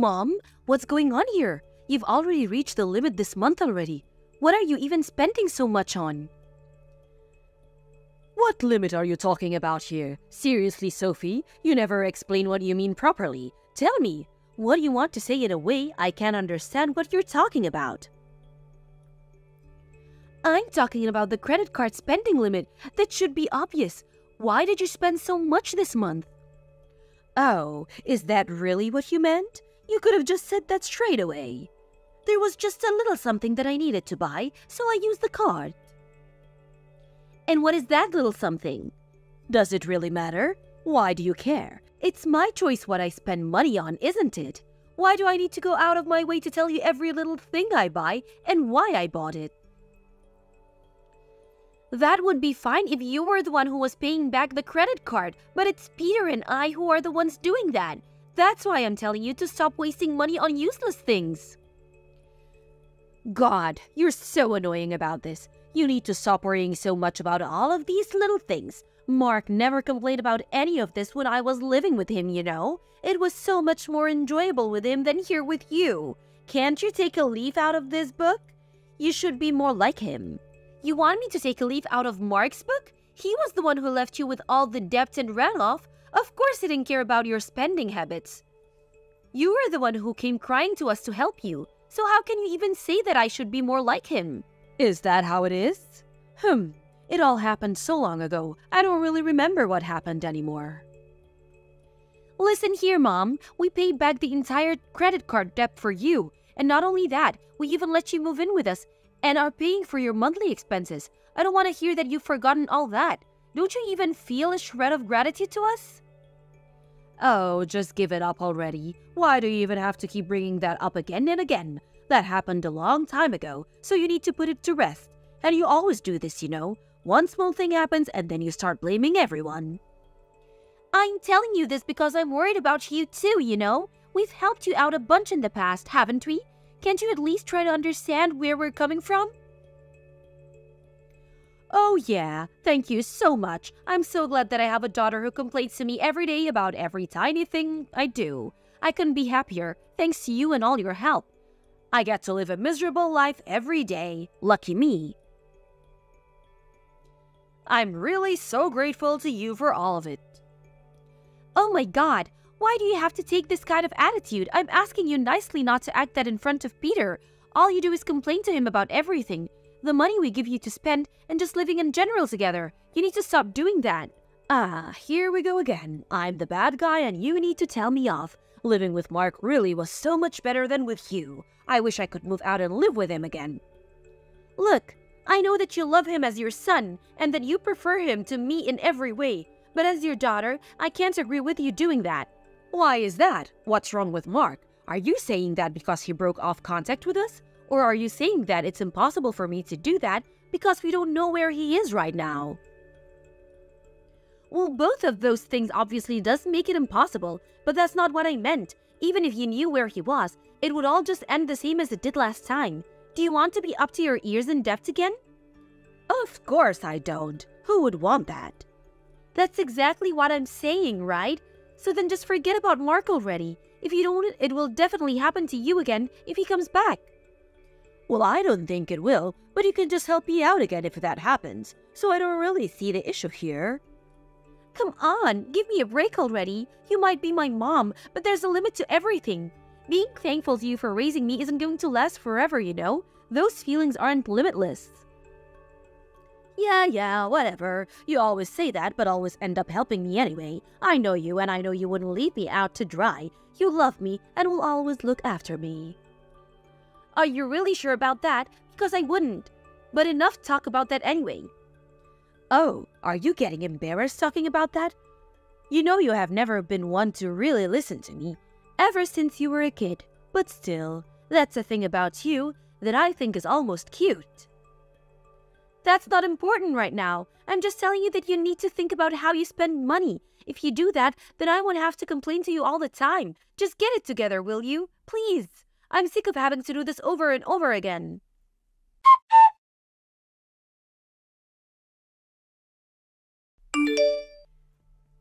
Mom, what's going on here? You've already reached the limit this month already. What are you even spending so much on? What limit are you talking about here? Seriously, Sophie, you never explain what you mean properly. Tell me, what do you want to say in a way I can't understand what you're talking about? I'm talking about the credit card spending limit. That should be obvious. Why did you spend so much this month? Oh, is that really what you meant? You could have just said that straight away. There was just a little something that I needed to buy, so I used the card. And what is that little something? Does it really matter? Why do you care? It's my choice what I spend money on, isn't it? Why do I need to go out of my way to tell you every little thing I buy and why I bought it? That would be fine if you were the one who was paying back the credit card, but it's Peter and I who are the ones doing that. That's why I'm telling you to stop wasting money on useless things. God, you're so annoying about this. You need to stop worrying so much about all of these little things. Mark never complained about any of this when I was living with him, you know. It was so much more enjoyable with him than here with you. Can't you take a leaf out of this book? You should be more like him. You want me to take a leaf out of Mark's book? He was the one who left you with all the debt and ran off. Of course he didn't care about your spending habits. You were the one who came crying to us to help you. So how can you even say that I should be more like him? Is that how it is? It all happened so long ago, I don't really remember what happened anymore. Listen here, Mom. We paid back the entire credit card debt for you. And not only that, we even let you move in with us and are paying for your monthly expenses. I don't want to hear that you've forgotten all that. Don't you even feel a shred of gratitude to us? Oh, just give it up already. Why do you even have to keep bringing that up again and again? That happened a long time ago, so you need to put it to rest. And you always do this, you know. One small thing happens and then you start blaming everyone. I'm telling you this because I'm worried about you too, you know. We've helped you out a bunch in the past, haven't we? Can't you at least try to understand where we're coming from? Oh yeah, thank you so much. I'm so glad that I have a daughter who complains to me every day about every tiny thing I do. I couldn't be happier, thanks to you and all your help. I get to live a miserable life every day. Lucky me. I'm really so grateful to you for all of it. Oh my God, why do you have to take this kind of attitude? I'm asking you nicely not to act that in front of Peter. All you do is complain to him about everything. The money we give you to spend and just living in general together. You need to stop doing that. Ah, here we go again. I'm the bad guy and you need to tell me off. Living with Mark really was so much better than with you. I wish I could move out and live with him again. Look, I know that you love him as your son and that you prefer him to me in every way. But as your daughter, I can't agree with you doing that. Why is that? What's wrong with Mark? Are you saying that because he broke off contact with us? Or are you saying that it's impossible for me to do that because we don't know where he is right now? Well, both of those things obviously does make it impossible, but that's not what I meant. Even if you knew where he was, it would all just end the same as it did last time. Do you want to be up to your ears in debt again? Of course I don't. Who would want that? That's exactly what I'm saying, right? So then just forget about Mark already. If you don't, it will definitely happen to you again if he comes back. Well, I don't think it will, but you can just help me out again if that happens. So I don't really see the issue here. Come on, give me a break already. You might be my mom, but there's a limit to everything. Being thankful to you for raising me isn't going to last forever, you know? Those feelings aren't limitless. Yeah, whatever. You always say that, but always end up helping me anyway. I know you, and I know you wouldn't leave me out to dry. You love me and will always look after me. Are you really sure about that? Because I wouldn't. But enough talk about that anyway. Oh, are you getting embarrassed talking about that? You know you have never been one to really listen to me, ever since you were a kid. But still, that's a thing about you that I think is almost cute. That's not important right now. I'm just telling you that you need to think about how you spend money. If you do that, then I won't have to complain to you all the time. Just get it together, will you? Please. I'm sick of having to do this over and over again.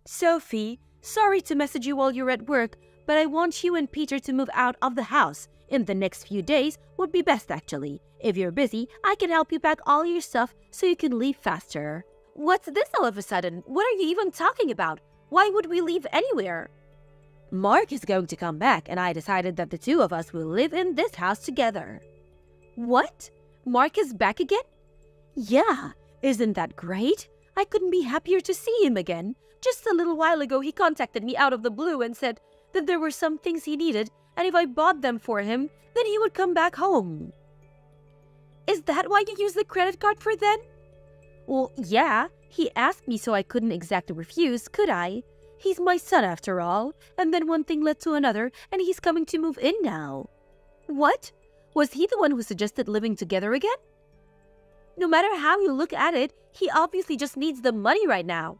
Sophie, Sorry to message you while you're at work, but I want you and Peter to move out of the house. In the next few days would be best actually. If you're busy, I can help you pack all your stuff so you can leave faster. What's this all of a sudden? What are you even talking about? Why would we leave anywhere? Mark is going to come back, and I decided that the two of us will live in this house together. What? Mark is back again? Yeah, isn't that great? I couldn't be happier to see him again. Just a little while ago, he contacted me out of the blue and said that there were some things he needed, and if I bought them for him, then he would come back home. Is that why you used the credit card for then? Well, yeah, he asked me, so I couldn't exactly refuse, could I? He's my son after all, and then one thing led to another, and he's coming to move in now. What? Was he the one who suggested living together again? No matter how you look at it, he obviously just needs the money right now.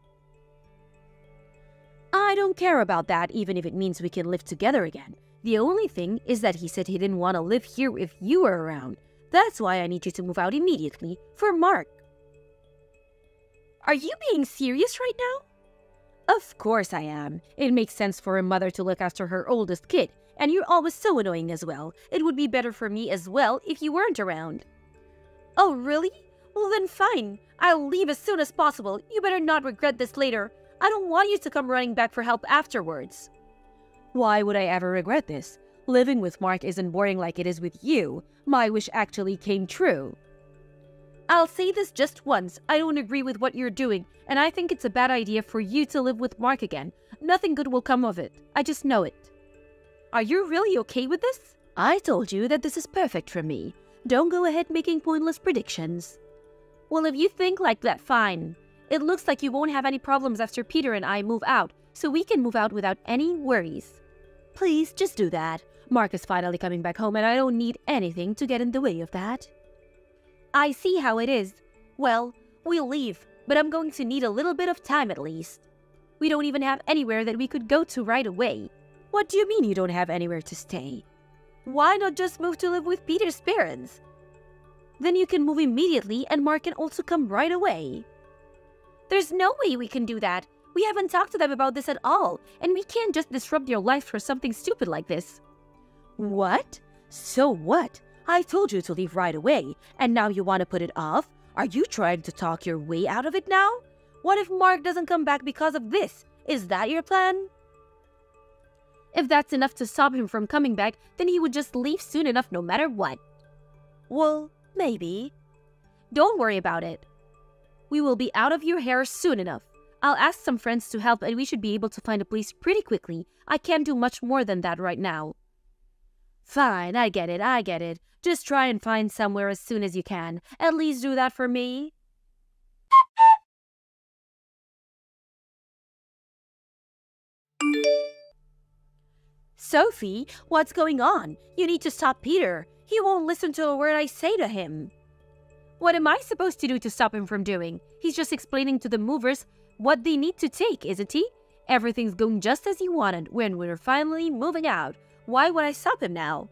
I don't care about that, even if it means we can live together again. The only thing is that he said he didn't want to live here if you were around. That's why I need you to move out immediately, for Mark. Are you being serious right now? Of course I am. It makes sense for a mother to look after her oldest kid, and you're always so annoying as well. It would be better for me as well if you weren't around. Oh, really? Well then fine. I'll leave as soon as possible. You better not regret this later. I don't want you to come running back for help afterwards. Why would I ever regret this? Living with Mark isn't boring like it is with you. My wish actually came true. I'll say this just once. I don't agree with what you're doing, and I think it's a bad idea for you to live with Mark again. Nothing good will come of it. I just know it. Are you really okay with this? I told you that this is perfect for me. Don't go ahead making pointless predictions. Well, if you think like that, fine. It looks like you won't have any problems after Peter and I move out, so we can move out without any worries. Please, just do that. Mark is finally coming back home, and I don't need anything to get in the way of that. I see how it is. Well, we'll leave, but I'm going to need a little bit of time at least. We don't even have anywhere that we could go to right away. What do you mean you don't have anywhere to stay? Why not just move to live with Peter's parents? Then you can move immediately and Mark can also come right away. There's no way we can do that. We haven't talked to them about this at all, and we can't just disrupt your life for something stupid like this. What? So what? I told you to leave right away, and now you want to put it off? Are you trying to talk your way out of it now? What if Mark doesn't come back because of this? Is that your plan? If that's enough to stop him from coming back, then he would just leave soon enough no matter what. Well, maybe. Don't worry about it. We will be out of your hair soon enough. I'll ask some friends to help and we should be able to find a place pretty quickly. I can't do much more than that right now. Fine, I get it. Just try and find somewhere as soon as you can. At least do that for me. Sophie, what's going on? You need to stop Peter. He won't listen to a word I say to him. What am I supposed to do to stop him from doing? He's just explaining to the movers what they need to take, isn't he? Everything's going just as he wanted when we're finally moving out. Why would I stop him now?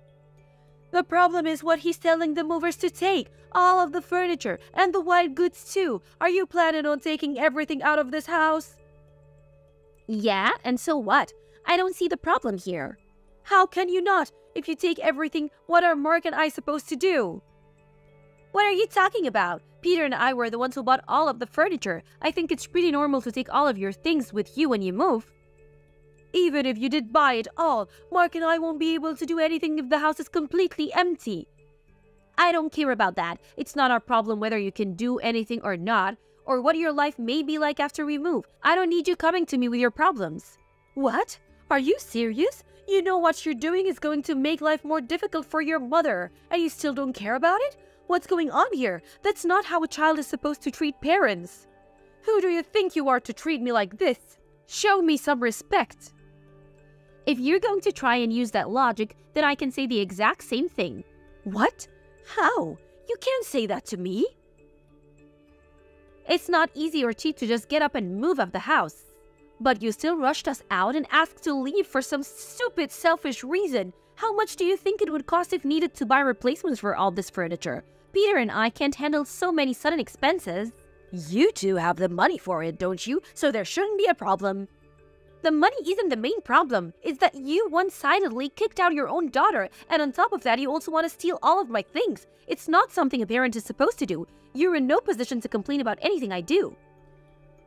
The problem is what he's telling the movers to take. All of the furniture and the white goods too. Are you planning on taking everything out of this house? Yeah, and so what? I don't see the problem here. How can you not? If you take everything, what are Mark and I supposed to do? What are you talking about? Peter and I were the ones who bought all of the furniture. I think it's pretty normal to take all of your things with you when you move. Even if you did buy it all, Mark and I won't be able to do anything if the house is completely empty. I don't care about that. It's not our problem whether you can do anything or not, or what your life may be like after we move. I don't need you coming to me with your problems. What? Are you serious? You know what you're doing is going to make life more difficult for your mother, and you still don't care about it? What's going on here? That's not how a child is supposed to treat parents. Who do you think you are to treat me like this? Show me some respect. If you're going to try and use that logic, then I can say the exact same thing. What? How? You can't say that to me. It's not easy or cheap to just get up and move out of the house. But you still rushed us out and asked to leave for some stupid, selfish reason. How much do you think it would cost if needed to buy replacements for all this furniture? Peter and I can't handle so many sudden expenses. You two have the money for it, don't you? So there shouldn't be a problem. The money isn't the main problem. It's that you one-sidedly kicked out your own daughter, and on top of that, you also want to steal all of my things. It's not something a parent is supposed to do. You're in no position to complain about anything I do.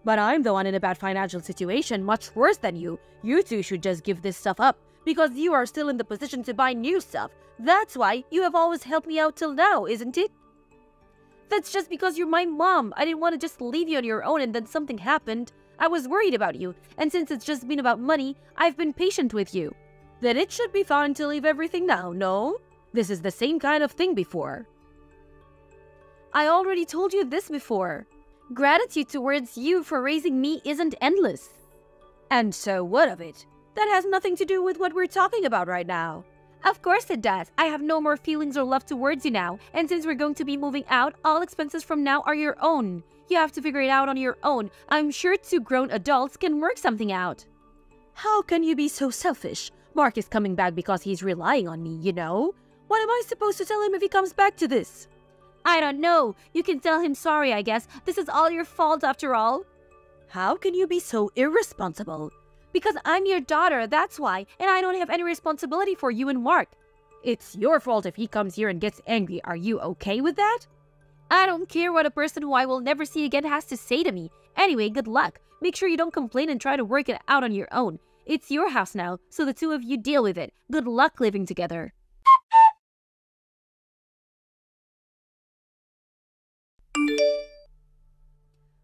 But I'm the one in a bad financial situation, much worse than you. You two should just give this stuff up, because you are still in the position to buy new stuff. That's why you have always helped me out till now, isn't it? That's just because you're my mom. I didn't want to just leave you on your own and then something happened. I was worried about you, and since it's just been about money, I've been patient with you. Then it should be fine to leave everything now, no? This is the same kind of thing before. I already told you this before. Gratitude towards you for raising me isn't endless. And so what of it? That has nothing to do with what we're talking about right now. Of course it does. I have no more feelings or love towards you now, and since we're going to be moving out, all expenses from now are your own. You have to figure it out on your own. I'm sure two grown adults can work something out. How can you be so selfish? Mark is coming back because he's relying on me, you know? What am I supposed to tell him if he comes back to this? I don't know. You can tell him sorry, I guess. This is all your fault after all. How can you be so irresponsible? Because I'm your daughter, that's why, and I don't have any responsibility for you and Mark. It's your fault if he comes here and gets angry. Are you okay with that? I don't care what a person who I will never see again has to say to me. Anyway, good luck. Make sure you don't complain and try to work it out on your own. It's your house now, so the two of you deal with it. Good luck living together.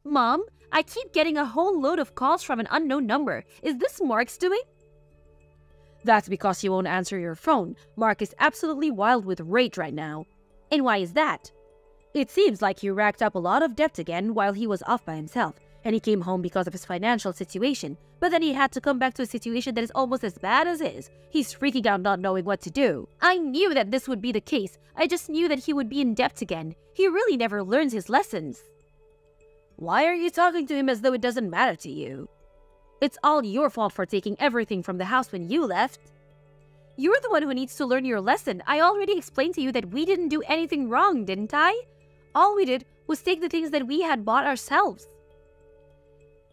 Mom, I keep getting a whole load of calls from an unknown number. Is this Mark's doing? That's because he won't answer your phone. Mark is absolutely wild with rage right now. And why is that? It seems like he racked up a lot of debt again while he was off by himself, and he came home because of his financial situation, but then he had to come back to a situation that is almost as bad as his. He's freaking out not knowing what to do. I knew that this would be the case. I just knew that he would be in debt again. He really never learns his lessons. Why are you talking to him as though it doesn't matter to you? It's all your fault for taking everything from the house when you left. You're the one who needs to learn your lesson. I already explained to you that we didn't do anything wrong, didn't I? All we did was take the things that we had bought ourselves.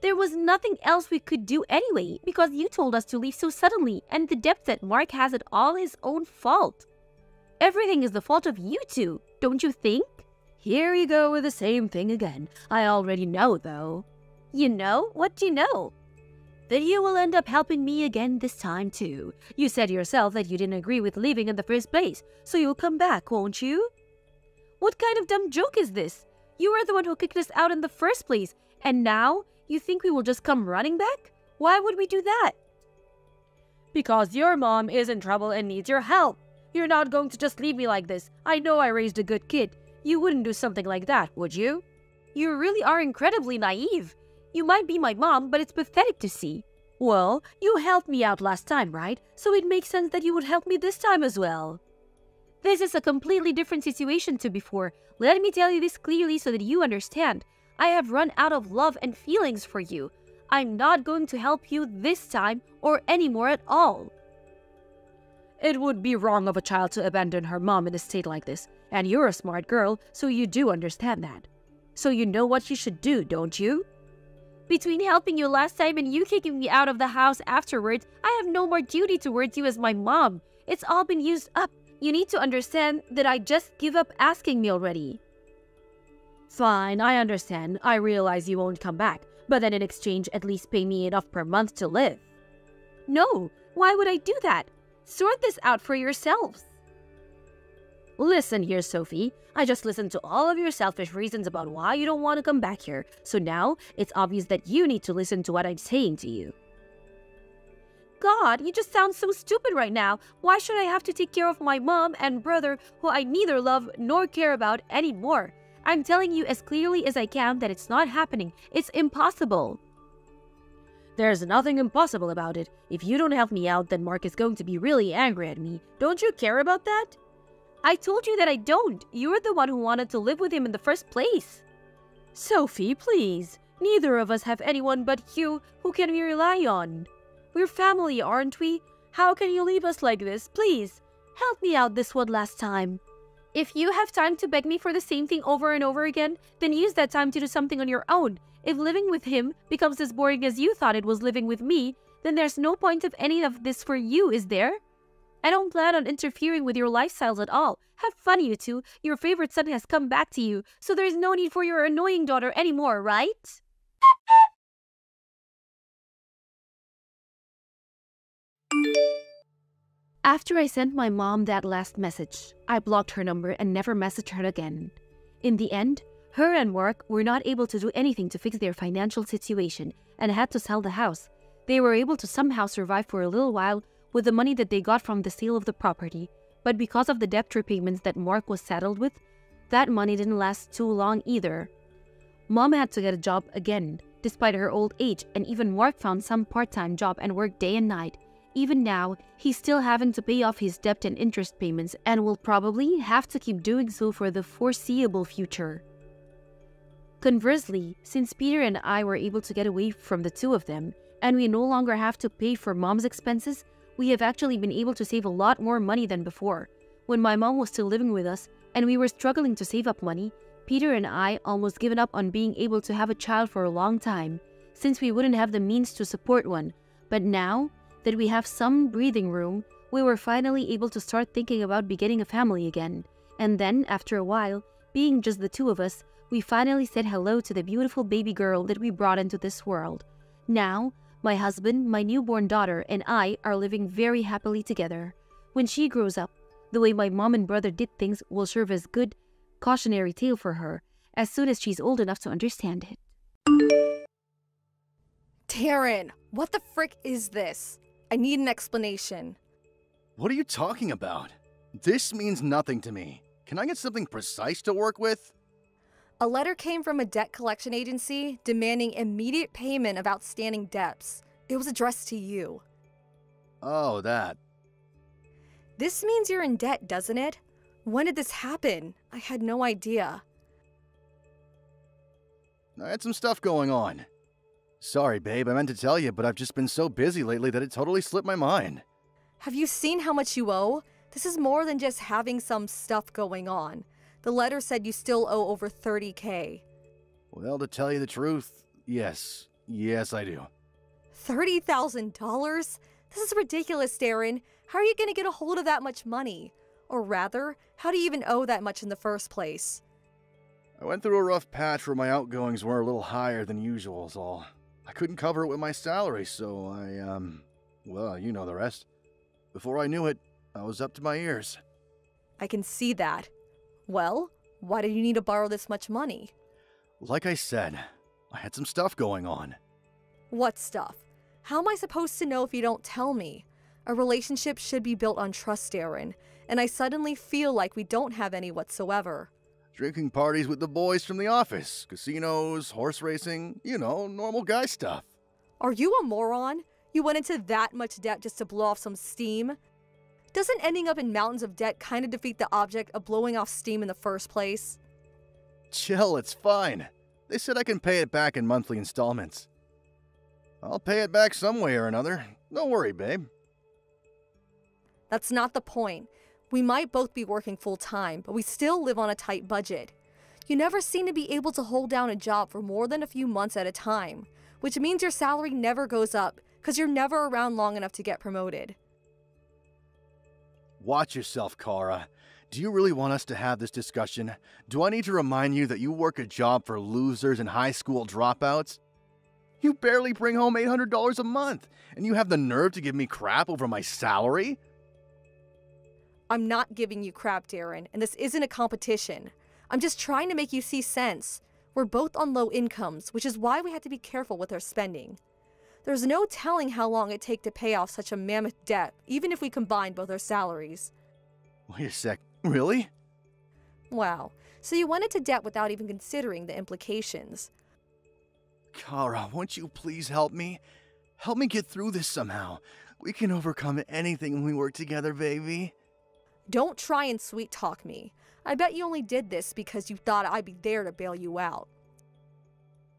There was nothing else we could do anyway, because you told us to leave so suddenly, and the debt that Mark has it all his own fault. Everything is the fault of you two, don't you think? Here you go with the same thing again. I already know, though. You know? What do you know? That you will end up helping me again this time, too. You said yourself that you didn't agree with leaving in the first place, so you'll come back, won't you? What kind of dumb joke is this? You were the one who kicked us out in the first place, and now you think we will just come running back? Why would we do that? Because your mom is in trouble and needs your help. You're not going to just leave me like this. I know I raised a good kid. You wouldn't do something like that, would you? You really are incredibly naive. You might be my mom, but it's pathetic to see. Well, you helped me out last time, right? So it makes sense that you would help me this time as well. This is a completely different situation to before. Let me tell you this clearly so that you understand. I have run out of love and feelings for you. I'm not going to help you this time or anymore at all. It would be wrong of a child to abandon her mom in a state like this. And you're a smart girl, so you do understand that. So you know what you should do, don't you? Between helping you last time and you kicking me out of the house afterwards, I have no more duty towards you as my mom. It's all been used up. You need to understand that I just give up asking me already. Fine, I understand. I realize you won't come back. But then in exchange, at least pay me enough per month to live. No, why would I do that? Sort this out for yourselves. Listen here, Sophie. I just listened to all of your selfish reasons about why you don't want to come back here. So now, it's obvious that you need to listen to what I'm saying to you. God, you just sound so stupid right now. Why should I have to take care of my mom and brother who I neither love nor care about anymore? I'm telling you as clearly as I can that it's not happening. It's impossible. There's nothing impossible about it. If you don't help me out, then Mark is going to be really angry at me. Don't you care about that? I told you that I don't. You're the one who wanted to live with him in the first place. Sophie, please. Neither of us have anyone but you who can we rely on. We're family, aren't we? How can you leave us like this? Please, help me out this one last time. If you have time to beg me for the same thing over and over again, then use that time to do something on your own. If living with him becomes as boring as you thought it was living with me, then there's no point of any of this for you, is there? I don't plan on interfering with your lifestyles at all. Have fun, you two. Your favorite son has come back to you, so there's no need for your annoying daughter anymore, right? After I sent my mom that last message, I blocked her number and never messaged her again. In the end, her and Mark were not able to do anything to fix their financial situation and had to sell the house. They were able to somehow survive for a little while with the money that they got from the sale of the property, but because of the debt repayments that Mark was saddled with, that money didn't last too long either. Mom had to get a job again, despite her old age, and even Mark found some part-time job and worked day and night. Even now, he's still having to pay off his debt and interest payments and will probably have to keep doing so for the foreseeable future. Conversely, since Peter and I were able to get away from the two of them, and we no longer have to pay for mom's expenses, we have actually been able to save a lot more money than before. When my mom was still living with us and we were struggling to save up money, Peter and I almost given up on being able to have a child for a long time, since we wouldn't have the means to support one. But now that we have some breathing room, we were finally able to start thinking about beginning a family again. And then, after a while, being just the two of us, we finally said hello to the beautiful baby girl that we brought into this world. Now, my husband, my newborn daughter, and I are living very happily together. When she grows up, the way my mom and brother did things will serve as good cautionary tale for her as soon as she's old enough to understand it. Taryn, what the frick is this? I need an explanation. What are you talking about? This means nothing to me. Can I get something precise to work with? A letter came from a debt collection agency demanding immediate payment of outstanding debts. It was addressed to you. Oh, that. This means you're in debt, doesn't it? When did this happen? I had no idea. I had some stuff going on. Sorry, babe, I meant to tell you, but I've just been so busy lately that it totally slipped my mind. Have you seen how much you owe? This is more than just having some stuff going on. The letter said you still owe over $30,000. Well, to tell you the truth, yes. Yes, I do. $30,000? This is ridiculous, Darren. How are you going to get a hold of that much money? Or rather, how do you even owe that much in the first place? I went through a rough patch where my outgoings were a little higher than usual, is all. I couldn't cover it with my salary, so well, you know the rest. Before I knew it, I was up to my ears. I can see that. Well, why did you need to borrow this much money? Like I said, I had some stuff going on. What stuff? How am I supposed to know if you don't tell me? A relationship should be built on trust, Darren, and I suddenly feel like we don't have any whatsoever. Drinking parties with the boys from the office, casinos, horse racing, you know, normal guy stuff. Are you a moron? You went into that much debt just to blow off some steam? Doesn't ending up in mountains of debt kind of defeat the object of blowing off steam in the first place? Chill, it's fine. They said I can pay it back in monthly installments. I'll pay it back some way or another. Don't worry, babe. That's not the point. We might both be working full-time, but we still live on a tight budget. You never seem to be able to hold down a job for more than a few months at a time, which means your salary never goes up because you're never around long enough to get promoted. Watch yourself, Kara. Do you really want us to have this discussion? Do I need to remind you that you work a job for losers and high school dropouts? You barely bring home $800 a month, and you have the nerve to give me crap over my salary? I'm not giving you crap, Darren, and this isn't a competition. I'm just trying to make you see sense. We're both on low incomes, which is why we have to be careful with our spending. There's no telling how long it'd take to pay off such a mammoth debt, even if we combined both our salaries. Wait a sec, really? Wow, so you went into debt without even considering the implications. Kara, won't you please help me? Help me get through this somehow. We can overcome anything when we work together, baby. Don't try and sweet talk me. I bet you only did this because you thought I'd be there to bail you out.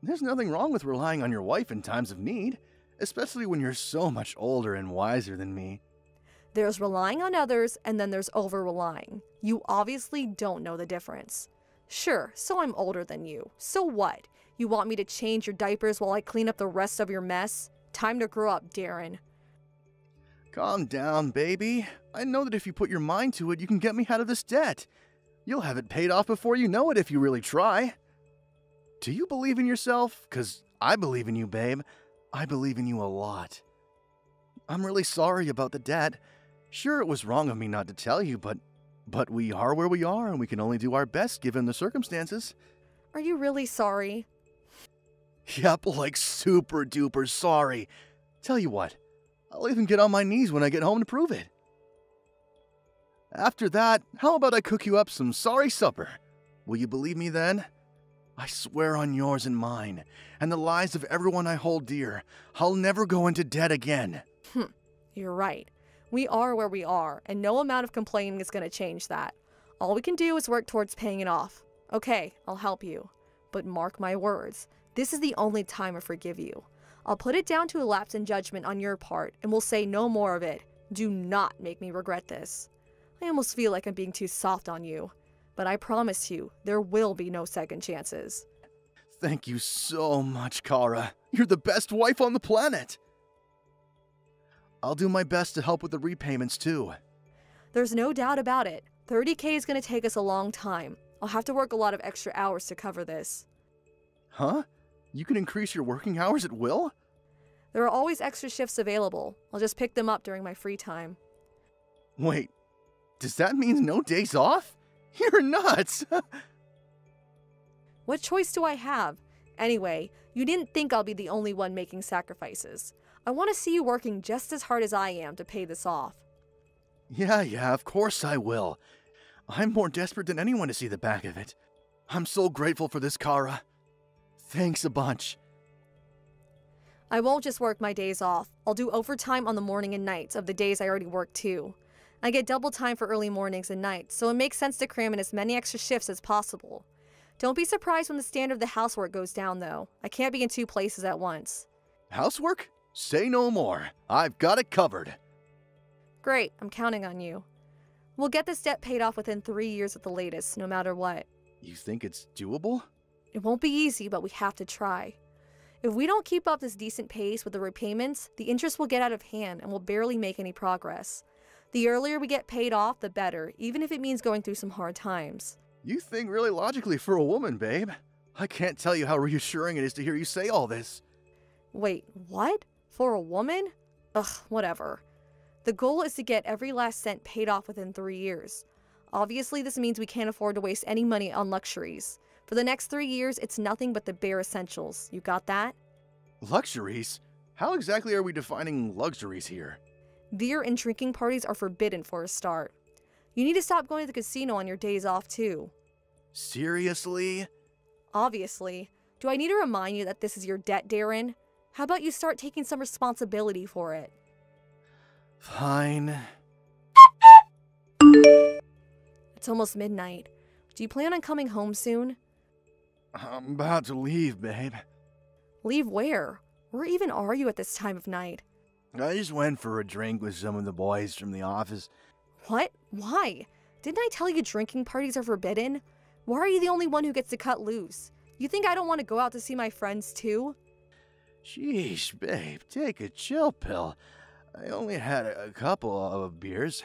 There's nothing wrong with relying on your wife in times of need, especially when you're so much older and wiser than me. There's relying on others, and then there's over-relying. You obviously don't know the difference. Sure, so I'm older than you. So what? You want me to change your diapers while I clean up the rest of your mess? Time to grow up, Darren. Calm down, baby. I know that if you put your mind to it, you can get me out of this debt. You'll have it paid off before you know it if you really try. Do you believe in yourself? 'Cause I believe in you, babe. I believe in you a lot. I'm really sorry about the debt. Sure, it was wrong of me not to tell you, but we are where we are, and we can only do our best given the circumstances. Are you really sorry? Yep, like super duper sorry. Tell you what, I'll even get on my knees when I get home to prove it. After that, how about I cook you up some sorry supper? Will you believe me then? I swear on yours and mine, and the lives of everyone I hold dear, I'll never go into debt again. You're right. We are where we are, and no amount of complaining is going to change that. All we can do is work towards paying it off. Okay, I'll help you. But mark my words, this is the only time I forgive you. I'll put it down to a lapse in judgment on your part, and we'll say no more of it. Do not make me regret this. I almost feel like I'm being too soft on you. But I promise you, there will be no second chances. Thank you so much, Kara. You're the best wife on the planet. I'll do my best to help with the repayments, too. There's no doubt about it. 30K is going to take us a long time. I'll have to work a lot of extra hours to cover this. Huh? You can increase your working hours at will? There are always extra shifts available. I'll just pick them up during my free time. Wait, does that mean no days off? You're nuts! What choice do I have? Anyway, you didn't think I'll be the only one making sacrifices. I want to see you working just as hard as I am to pay this off. Yeah, of course I will. I'm more desperate than anyone to see the back of it. I'm so grateful for this, Kara. Thanks a bunch. I won't just work my days off. I'll do overtime on the morning and nights of the days I already work too. I get double time for early mornings and nights, so it makes sense to cram in as many extra shifts as possible. Don't be surprised when the standard of the housework goes down, though. I can't be in two places at once. Housework? Say no more. I've got it covered. Great, I'm counting on you. We'll get this debt paid off within 3 years at the latest, no matter what. You think it's doable? It won't be easy, but we have to try. If we don't keep up this decent pace with the repayments, the interest will get out of hand and we'll barely make any progress. The earlier we get paid off, the better, even if it means going through some hard times. You think really logically for a woman, babe. I can't tell you how reassuring it is to hear you say all this. Wait, what? For a woman? Ugh, whatever. The goal is to get every last cent paid off within 3 years. Obviously, this means we can't afford to waste any money on luxuries. For the next 3 years, it's nothing but the bare essentials. You got that? Luxuries? How exactly are we defining luxuries here? Beer and drinking parties are forbidden for a start. You need to stop going to the casino on your days off, too. Seriously? Obviously. Do I need to remind you that this is your debt, Darren? How about you start taking some responsibility for it? Fine. It's almost midnight. Do you plan on coming home soon? I'm about to leave, babe. Leave where? Where even are you at this time of night? I just went for a drink with some of the boys from the office. What? Why? Didn't I tell you drinking parties are forbidden? Why are you the only one who gets to cut loose? You think I don't want to go out to see my friends too? Sheesh, babe, take a chill pill. I only had a couple of beers.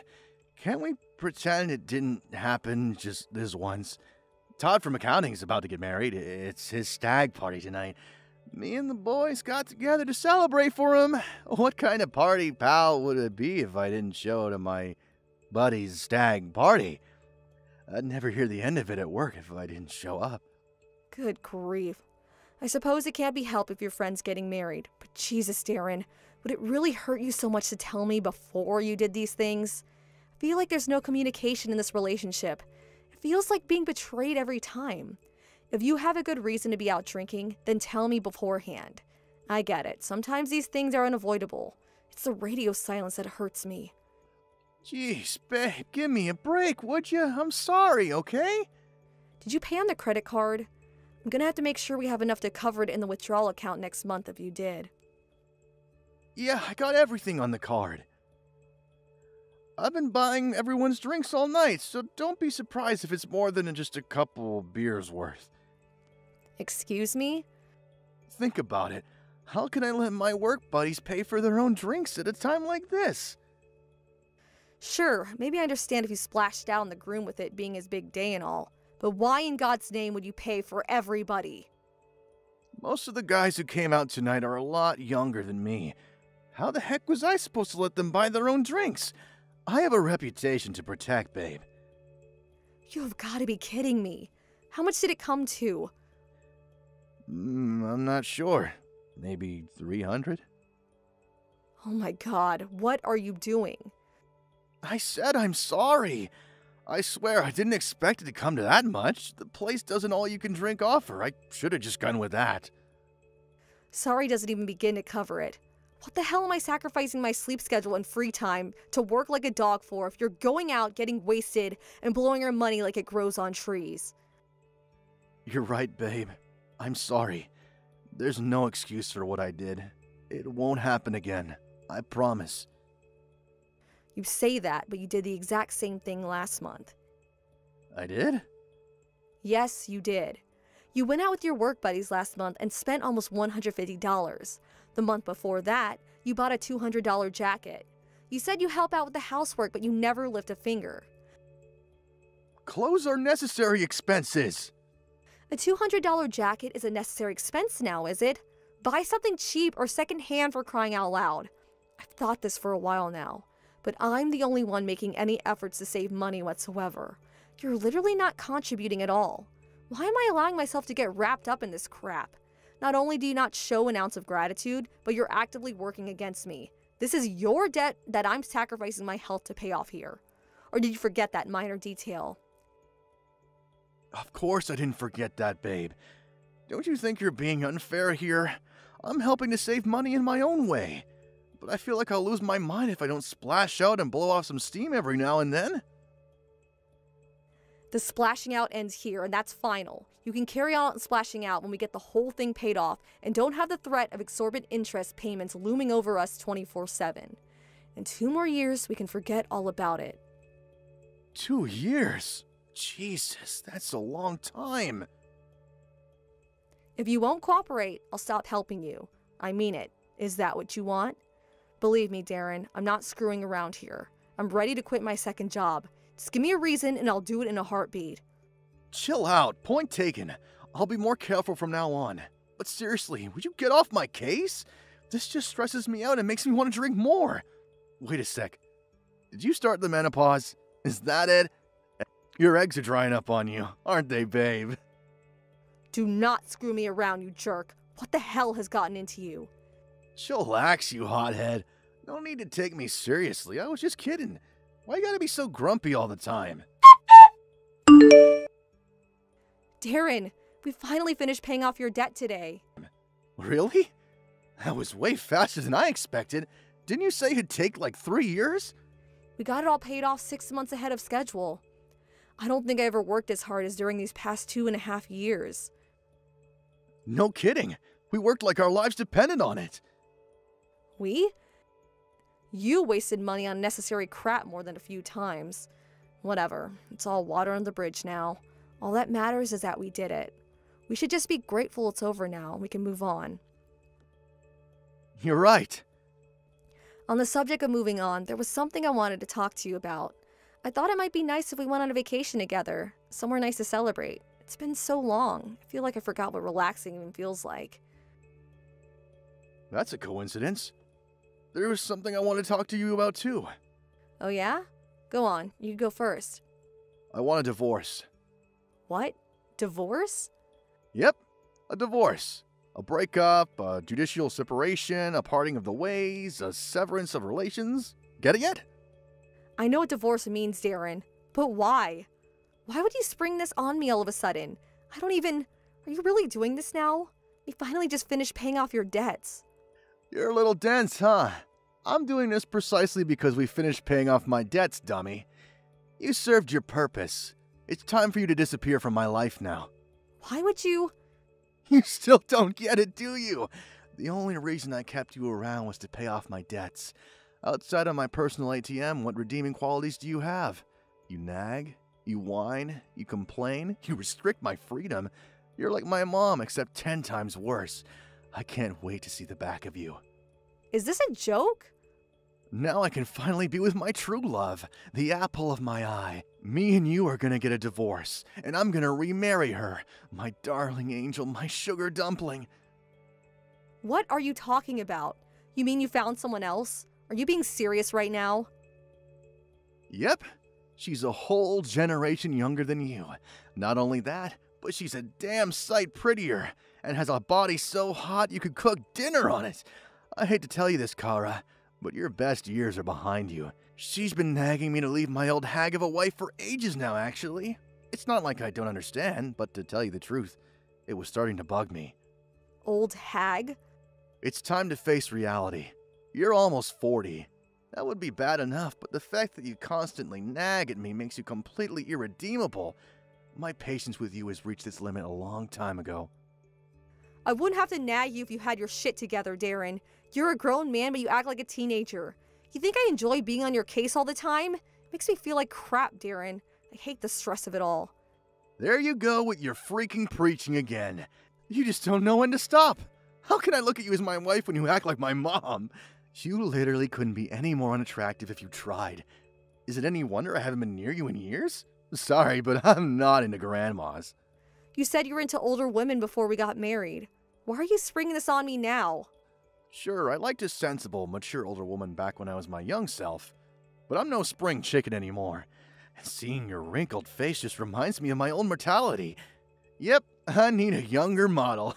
Can't we pretend it didn't happen just this once? Todd from accounting is about to get married. It's his stag party tonight. Me and the boys got together to celebrate for him. What kind of party, pal, would it be if I didn't show to my buddy's stag party? I'd never hear the end of it at work if I didn't show up. Good grief. I suppose it can't be helped if your friend's getting married, but Jesus, Darren, would it really hurt you so much to tell me before you did these things? I feel like there's no communication in this relationship. It feels like being betrayed every time. If you have a good reason to be out drinking, then tell me beforehand. I get it. Sometimes these things are unavoidable. It's the radio silence that hurts me. Jeez, babe, give me a break, would you? I'm sorry, okay? Did you pay on the credit card? I'm gonna have to make sure we have enough to cover it in the withdrawal account next month if you did. Yeah, I got everything on the card. I've been buying everyone's drinks all night, so don't be surprised if it's more than just a couple beers worth. Excuse me? Think about it. How can I let my work buddies pay for their own drinks at a time like this? Sure, maybe I understand if you splashed out in the groom with it being his big day and all, but why in God's name would you pay for everybody? Most of the guys who came out tonight are a lot younger than me. How the heck was I supposed to let them buy their own drinks? I have a reputation to protect, babe. You've got to be kidding me. How much did it come to? I'm not sure. Maybe 300? Oh my God, what are you doing? I said I'm sorry. I swear I didn't expect it to come to that much. The place does an all-you-can-drink offer. I should have just gone with that. Sorry doesn't even begin to cover it. What the hell am I sacrificing my sleep schedule and free time to work like a dog for if you're going out, getting wasted, and blowing your money like it grows on trees? You're right, babe. I'm sorry. There's no excuse for what I did. It won't happen again. I promise. You say that, but you did the exact same thing last month. I did? Yes, you did. You went out with your work buddies last month and spent almost $150. The month before that, you bought a $200 jacket. You said you help out with the housework, but you never lift a finger. Clothes are necessary expenses. A $200 jacket is a necessary expense now, is it? Buy something cheap or secondhand for crying out loud. I've thought this for a while now, but I'm the only one making any efforts to save money whatsoever. You're literally not contributing at all. Why am I allowing myself to get wrapped up in this crap? Not only do you not show an ounce of gratitude, but you're actively working against me. This is your debt that I'm sacrificing my health to pay off here. Or did you forget that minor detail? Of course I didn't forget that, babe. Don't you think you're being unfair here? I'm helping to save money in my own way. But I feel like I'll lose my mind if I don't splash out and blow off some steam every now and then. The splashing out ends here, and that's final. You can carry on splashing out when we get the whole thing paid off and don't have the threat of exorbitant interest payments looming over us 24/7. In 2 more years, we can forget all about it. 2 years? Jesus, that's a long time. If you won't cooperate, I'll stop helping you. I mean it. Is that what you want? Believe me, Darren, I'm not screwing around here. I'm ready to quit my second job. Just give me a reason and I'll do it in a heartbeat. Chill out. Point taken. I'll be more careful from now on. But seriously, would you get off my case? This just stresses me out and makes me want to drink more. Wait a sec. Did you start the menopause? Is that it? Your eggs are drying up on you, aren't they, babe? Do not screw me around, you jerk. What the hell has gotten into you? Chillax, you hothead. No need to take me seriously. I was just kidding. Why you gotta be so grumpy all the time? Darren, we finally finished paying off your debt today. Really? That was way faster than I expected. Didn't you say it'd take like 3 years? We got it all paid off 6 months ahead of schedule. I don't think I ever worked as hard as during these past 2.5 years. No kidding. We worked like our lives depended on it. We? You wasted money on necessary crap more than a few times. Whatever. It's all water on the bridge now. All that matters is that we did it. We should just be grateful it's over now and we can move on. You're right. On the subject of moving on, there was something I wanted to talk to you about. I thought it might be nice if we went on a vacation together. Somewhere nice to celebrate. It's been so long. I feel like I forgot what relaxing even feels like. That's a coincidence. There was something I want to talk to you about too. Oh yeah? Go on. You go first. I want a divorce. What? Divorce? Yep, a divorce. A breakup, a judicial separation, a parting of the ways, a severance of relations. Get it yet? I know what divorce means, Darren. But why? Why would you spring this on me all of a sudden? I don't even... Are you really doing this now? You finally just finished paying off your debts. You're a little dense, huh? I'm doing this precisely because we finished paying off my debts, dummy. You served your purpose. It's time for you to disappear from my life now. Why would you... You still don't get it, do you? The only reason I kept you around was to pay off my debts. Outside of my personal ATM, what redeeming qualities do you have? You nag, you whine, you complain, you restrict my freedom. You're like my mom, except 10 times worse. I can't wait to see the back of you. Is this a joke? Now I can finally be with my true love, the apple of my eye. Me and you are gonna get a divorce, and I'm gonna remarry her. My darling angel, my sugar dumpling. What are you talking about? You mean you found someone else? Are you being serious right now? Yep, she's a whole generation younger than you. Not only that, but she's a damn sight prettier, and has a body so hot you could cook dinner on it. I hate to tell you this, Kara, but your best years are behind you. She's been nagging me to leave my old hag of a wife for ages now, actually. It's not like I don't understand, but to tell you the truth, it was starting to bug me. Old hag? It's time to face reality. You're almost 40. That would be bad enough, but the fact that you constantly nag at me makes you completely irredeemable. My patience with you has reached its limit a long time ago. I wouldn't have to nag you if you had your shit together, Darren. You're a grown man, but you act like a teenager. You think I enjoy being on your case all the time? It makes me feel like crap, Darren. I hate the stress of it all. There you go with your freaking preaching again. You just don't know when to stop. How can I look at you as my wife when you act like my mom? You literally couldn't be any more unattractive if you tried. Is it any wonder I haven't been near you in years? Sorry, but I'm not into grandmas. You said you were into older women before we got married. Why are you springing this on me now? Sure, I liked a sensible, mature older woman back when I was my young self. But I'm no spring chicken anymore. And seeing your wrinkled face just reminds me of my own mortality. Yep, I need a younger model.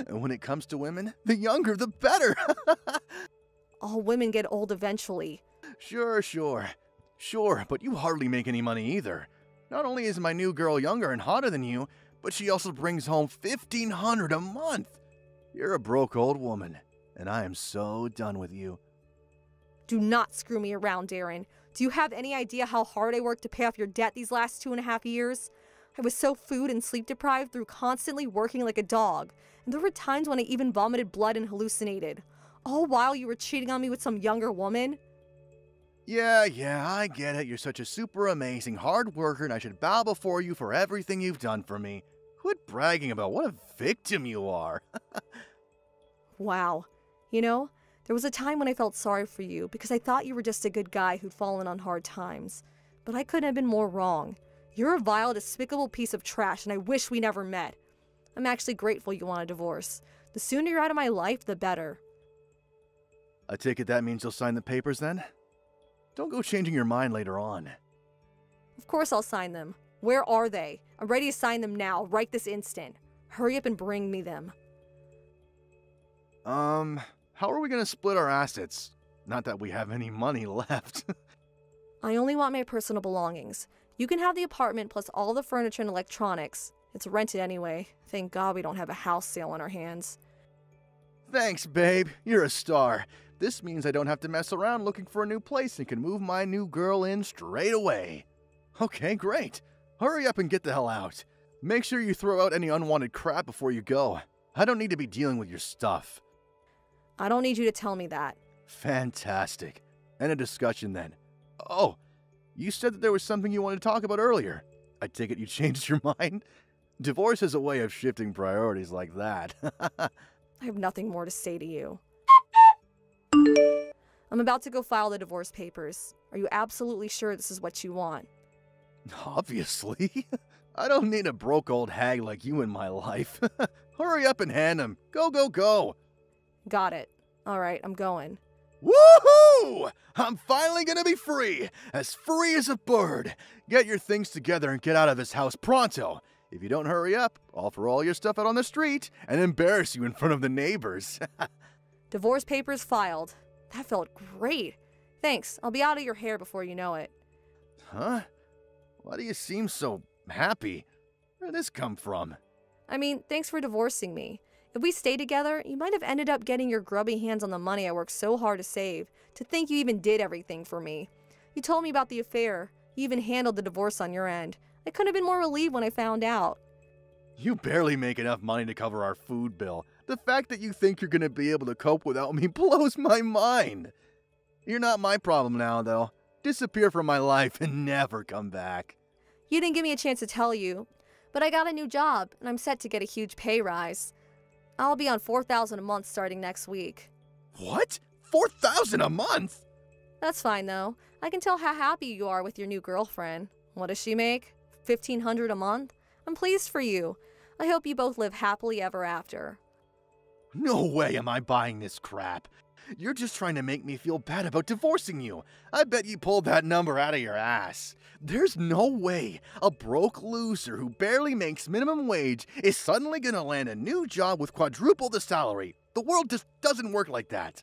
And when it comes to women, the younger the better. All women get old eventually. Sure, but you hardly make any money either. Not only is my new girl younger and hotter than you, but she also brings home $1,500 a month. You're a broke old woman, and I am so done with you. Do not screw me around, Darren. Do you have any idea how hard I worked to pay off your debt these last 2.5 years? I was so food and sleep deprived through constantly working like a dog, and there were times when I even vomited blood and hallucinated. All while you were cheating on me with some younger woman? Yeah, I get it. You're such a super amazing hard worker, and I should bow before you for everything you've done for me. Quit bragging about what a victim you are. Wow. You know, there was a time when I felt sorry for you because I thought you were just a good guy who'd fallen on hard times. But I couldn't have been more wrong. You're a vile, despicable piece of trash, and I wish we never met. I'm actually grateful you want a divorce. The sooner you're out of my life, the better. I take it that means you'll sign the papers then? Don't go changing your mind later on. Of course I'll sign them. Where are they? I'm ready to sign them now, right this instant. Hurry up and bring me them. How are we gonna split our assets? Not that we have any money left. I only want my personal belongings. You can have the apartment plus all the furniture and electronics. It's rented anyway. Thank God we don't have a house sale on our hands. Thanks, babe. You're a star. This means I don't have to mess around looking for a new place and can move my new girl in straight away. Okay, great. Hurry up and get the hell out. Make sure you throw out any unwanted crap before you go. I don't need to be dealing with your stuff. I don't need you to tell me that. Fantastic. End of discussion then. Oh, you said that there was something you wanted to talk about earlier. I take it you changed your mind? Divorce is a way of shifting priorities like that. I have nothing more to say to you. I'm about to go file the divorce papers. Are you absolutely sure this is what you want? Obviously. I don't need a broke old hag like you in my life. Hurry up and hand them. Go. Got it. All right, I'm going. Woohoo! I'm finally gonna be free as a bird. Get your things together and get out of this house pronto. If you don't hurry up, I'll throw all your stuff out on the street and embarrass you in front of the neighbors. Divorce papers filed. That felt great. Thanks. I'll be out of your hair before you know it. Huh? Why do you seem so happy? Where did this come from? I mean, thanks for divorcing me. If we stayed together, you might have ended up getting your grubby hands on the money I worked so hard to save. To think you even did everything for me. You told me about the affair. You even handled the divorce on your end. I couldn't have been more relieved when I found out. You barely make enough money to cover our food bill. The fact that you think you're going to be able to cope without me blows my mind. You're not my problem now, though. Disappear from my life and never come back. You didn't give me a chance to tell you, but I got a new job, and I'm set to get a huge pay rise. I'll be on $4,000 a month starting next week. What? $4,000 a month? That's fine though. I can tell how happy you are with your new girlfriend. What does she make? $1,500 a month? I'm pleased for you. I hope you both live happily ever after. No way am I buying this crap. You're just trying to make me feel bad about divorcing you. I bet you pulled that number out of your ass. There's no way a broke loser who barely makes minimum wage is suddenly gonna land a new job with quadruple the salary. The world just doesn't work like that.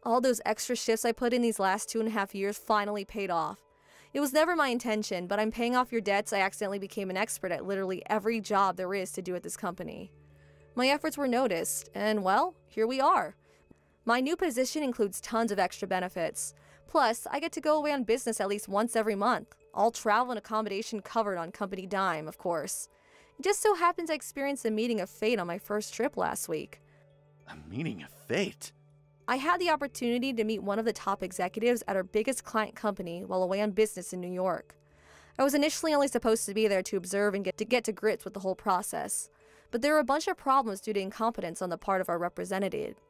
All those extra shifts I put in these last 2.5 years finally paid off. It was never my intention, but I'm paying off your debts. I accidentally became an expert at literally every job there is to do at this company. My efforts were noticed, and well, here we are. My new position includes tons of extra benefits. Plus, I get to go away on business at least once every month. All travel and accommodation covered on company dime, of course. It just so happens I experienced a meeting of fate on my first trip last week. A meeting of fate? I had the opportunity to meet one of the top executives at our biggest client company while away on business in New York. I was initially only supposed to be there to observe and get to grips with the whole process, but there were a bunch of problems due to incompetence on the part of our representative.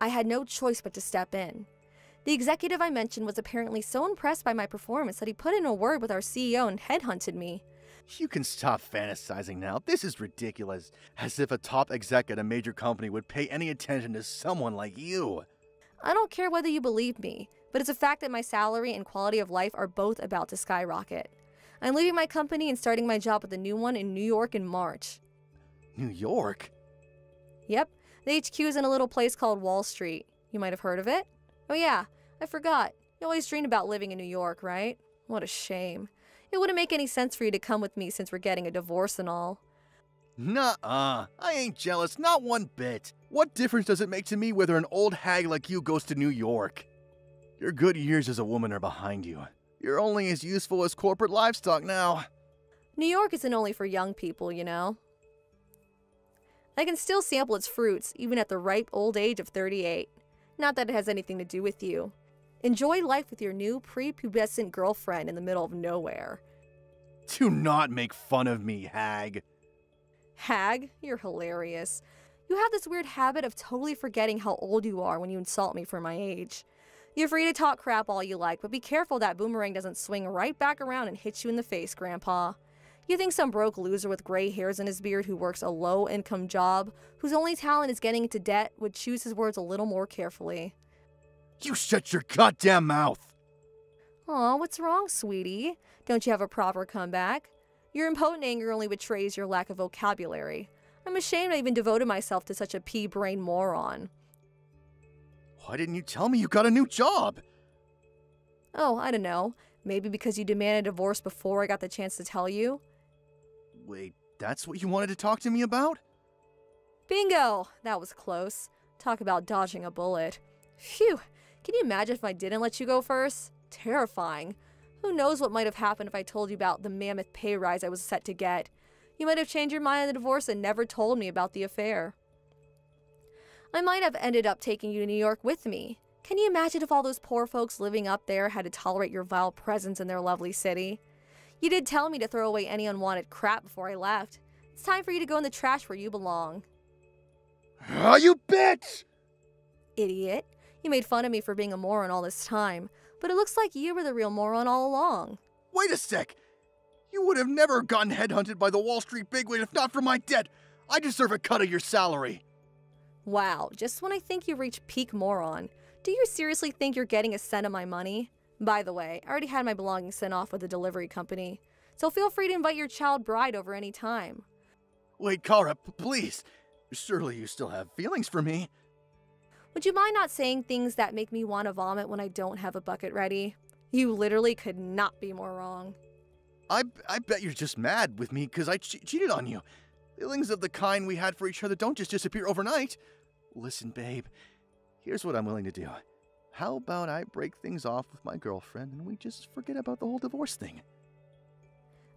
I had no choice but to step in. The executive I mentioned was apparently so impressed by my performance that he put in a word with our CEO and headhunted me. You can stop fantasizing now. This is ridiculous. As if a top exec at a major company would pay any attention to someone like you. I don't care whether you believe me, but it's a fact that my salary and quality of life are both about to skyrocket. I'm leaving my company and starting my job at the new one in New York in March. New York? Yep, the HQ is in a little place called Wall Street. You might have heard of it? Oh yeah, I forgot. You always dreamed about living in New York, right? What a shame. It wouldn't make any sense for you to come with me since we're getting a divorce and all. Nuh-uh. I ain't jealous, not one bit. What difference does it make to me whether an old hag like you goes to New York? Your good years as a woman are behind you. You're only as useful as corporate livestock now. New York isn't only for young people, you know. I can still sample its fruits, even at the ripe old age of 38. Not that it has anything to do with you. Enjoy life with your new prepubescent girlfriend in the middle of nowhere. Do not make fun of me, hag. Hag, you're hilarious. You have this weird habit of totally forgetting how old you are when you insult me for my age. You're free to talk crap all you like, but be careful that boomerang doesn't swing right back around and hit you in the face, Grandpa. You think some broke loser with gray hairs in his beard who works a low-income job, whose only talent is getting into debt, would choose his words a little more carefully. You shut your goddamn mouth! Aw, what's wrong, sweetie? Don't you have a proper comeback? Your impotent anger only betrays your lack of vocabulary. I'm ashamed I even devoted myself to such a pea-brain moron. Why didn't you tell me you got a new job? Oh, I don't know. Maybe because you demanded a divorce before I got the chance to tell you? Wait, that's what you wanted to talk to me about? Bingo! That was close. Talk about dodging a bullet. Phew! Can you imagine if I didn't let you go first? Terrifying. Who knows what might have happened if I told you about the mammoth pay rise I was set to get. You might have changed your mind on the divorce and never told me about the affair. I might have ended up taking you to New York with me. Can you imagine if all those poor folks living up there had to tolerate your vile presence in their lovely city? You did tell me to throw away any unwanted crap before I left. It's time for you to go in the trash where you belong. Ah, you bitch! Idiot. You made fun of me for being a moron all this time, but it looks like you were the real moron all along. Wait a sec! You would have never gotten headhunted by the Wall Street bigwig if not for my debt! I deserve a cut of your salary! Wow, just when I think you reach peak moron. Do you seriously think you're getting a cent of my money? By the way, I already had my belongings sent off with the delivery company, so feel free to invite your child bride over any time. Wait, Kara, please! Surely you still have feelings for me. Would you mind not saying things that make me want to vomit when I don't have a bucket ready? You literally could not be more wrong. I bet you're just mad with me because I cheated on you. Feelings of the kind we had for each other don't just disappear overnight. Listen, babe, here's what I'm willing to do. How about I break things off with my girlfriend and we just forget about the whole divorce thing?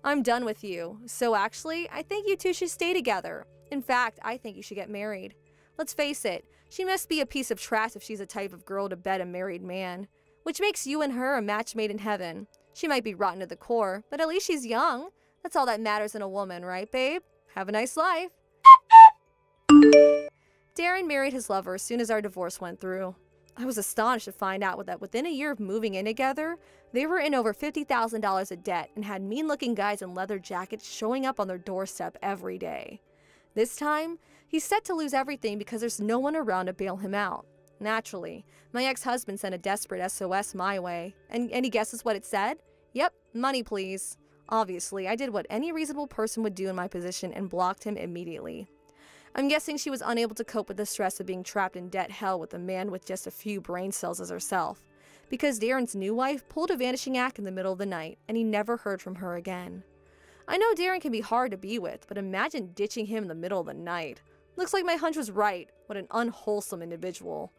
I'm done with you. So actually, I think you two should stay together. In fact, I think you should get married. Let's face it, she must be a piece of trash if she's the type of girl to bed a married man. Which makes you and her a match made in heaven. She might be rotten to the core, but at least she's young. That's all that matters in a woman, right, babe? Have a nice life. Darren married his lover as soon as our divorce went through. I was astonished to find out that within a year of moving in together, they were in over $50,000 of debt and had mean-looking guys in leather jackets showing up on their doorstep every day. This time, he's set to lose everything because there's no one around to bail him out. Naturally, my ex-husband sent a desperate SOS my way, and any guesses what it said? Yep, money please. Obviously, I did what any reasonable person would do in my position and blocked him immediately. I'm guessing she was unable to cope with the stress of being trapped in debt hell with a man with just a few brain cells as herself, because Darren's new wife pulled a vanishing act in the middle of the night, and he never heard from her again. I know Darren can be hard to be with, but imagine ditching him in the middle of the night. Looks like my hunch was right. What an unwholesome individual.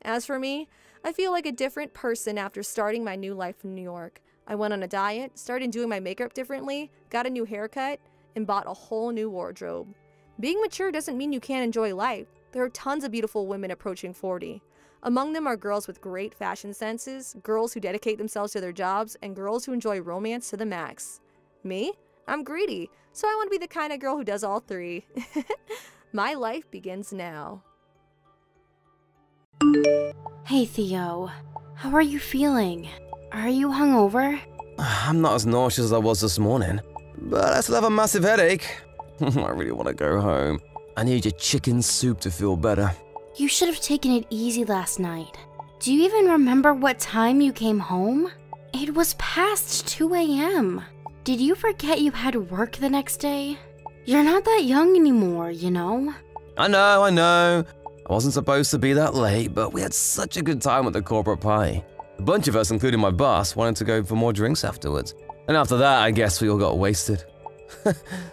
As for me, I feel like a different person after starting my new life in New York. I went on a diet, started doing my makeup differently, got a new haircut, and bought a whole new wardrobe. Being mature doesn't mean you can't enjoy life. There are tons of beautiful women approaching 40. Among them are girls with great fashion senses, girls who dedicate themselves to their jobs, and girls who enjoy romance to the max. Me? I'm greedy, so I want to be the kind of girl who does all three. My life begins now. Hey Theo, how are you feeling? Are you hungover? I'm not as nauseous as I was this morning, but I still have a massive headache. I really want to go home. I need your chicken soup to feel better. You should have taken it easy last night. Do you even remember what time you came home? It was past 2 a.m. Did you forget you had work the next day? You're not that young anymore, you know? I know. I wasn't supposed to be that late, but we had such a good time at the corporate party. A bunch of us, including my boss, wanted to go for more drinks afterwards. And after that, I guess we all got wasted.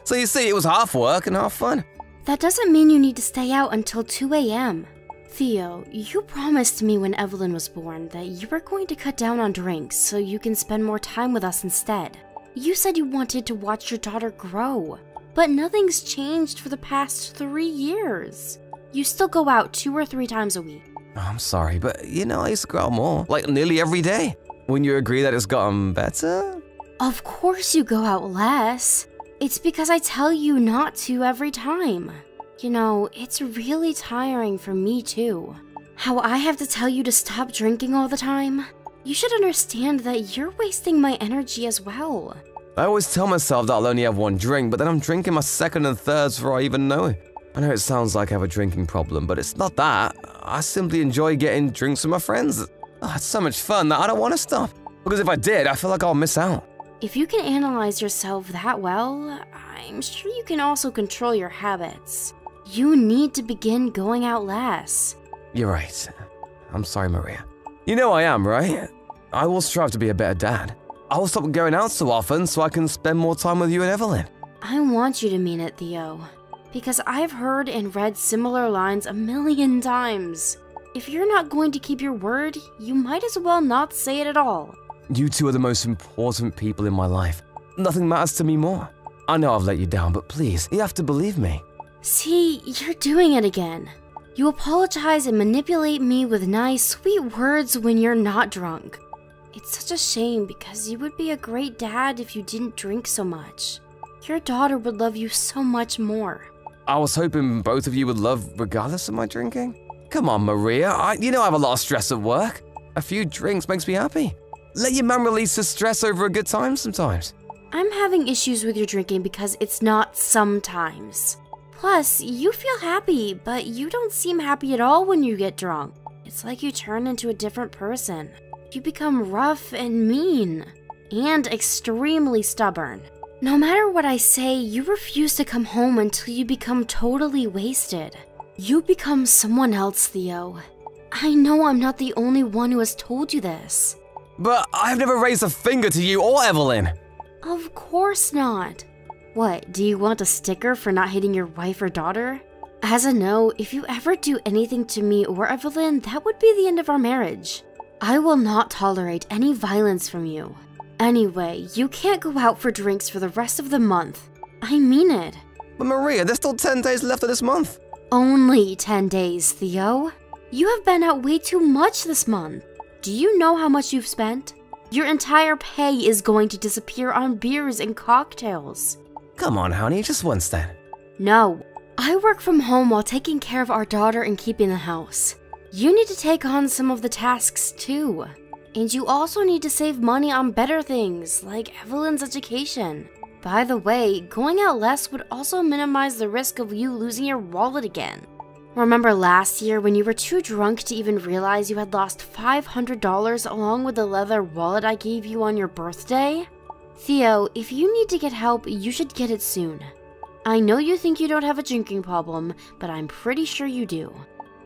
So you see, it was half work and half fun. That doesn't mean you need to stay out until 2 a.m. Theo, you promised me when Evelyn was born that you were going to cut down on drinks so you can spend more time with us instead. You said you wanted to watch your daughter grow, but nothing's changed for the past 3 years. You still go out 2 or 3 times a week. I'm sorry, but I used to go out more, like nearly every day. Wouldn't you agree that it's gotten better? Of course you go out less. It's because I tell you not to every time. It's really tiring for me too. How I have to tell you to stop drinking all the time. You should understand that you're wasting my energy as well. I always tell myself that I'll only have 1 drink, but then I'm drinking my 2nd and 3rds before I even know it. I know it sounds like I have a drinking problem, but it's not that. I simply enjoy getting drinks with my friends. It's so much fun that I don't want to stop. Because if I did, I feel like I'll miss out. If you can analyze yourself that well, I'm sure you can also control your habits. You need to begin going out less. You're right. I'm sorry, Maria. You know I am, right? I will strive to be a better dad. I will stop going out so often so I can spend more time with you and Evelyn. I want you to mean it, Theo. Because I've heard and read similar lines a million times. If you're not going to keep your word, you might as well not say it at all. You two are the most important people in my life. Nothing matters to me more. I know I've let you down, but please, you have to believe me. See, you're doing it again. You apologize and manipulate me with nice, sweet words when you're not drunk. It's such a shame because you would be a great dad if you didn't drink so much. Your daughter would love you so much more. I was hoping both of you would love regardless of my drinking. Come on, Maria. I have a lot of stress at work. A few drinks makes me happy. Let your man release his stress over a good time sometimes. I'm having issues with your drinking because it's not sometimes. Plus, you feel happy, but you don't seem happy at all when you get drunk. It's like you turn into a different person. You become rough and mean, and extremely stubborn. No matter what I say, you refuse to come home until you become totally wasted. You become someone else, Theo. I know I'm not the only one who has told you this. But I've never raised a finger to you or Evelyn. Of course not. What, do you want a sticker for not hitting your wife or daughter? As a no, if you ever do anything to me or Evelyn, that would be the end of our marriage. I will not tolerate any violence from you. Anyway, you can't go out for drinks for the rest of the month. I mean it. But Maria, there's still 10 days left of this month. Only 10 days, Theo. You have been out way too much this month. Do you know how much you've spent? Your entire pay is going to disappear on beers and cocktails. Come on, honey, just once then. No, I work from home while taking care of our daughter and keeping the house. You need to take on some of the tasks too. And you also need to save money on better things, like Evelyn's education. By the way, going out less would also minimize the risk of you losing your wallet again. Remember last year when you were too drunk to even realize you had lost $500 along with the leather wallet I gave you on your birthday? Theo, if you need to get help, you should get it soon. I know you think you don't have a drinking problem, but I'm pretty sure you do.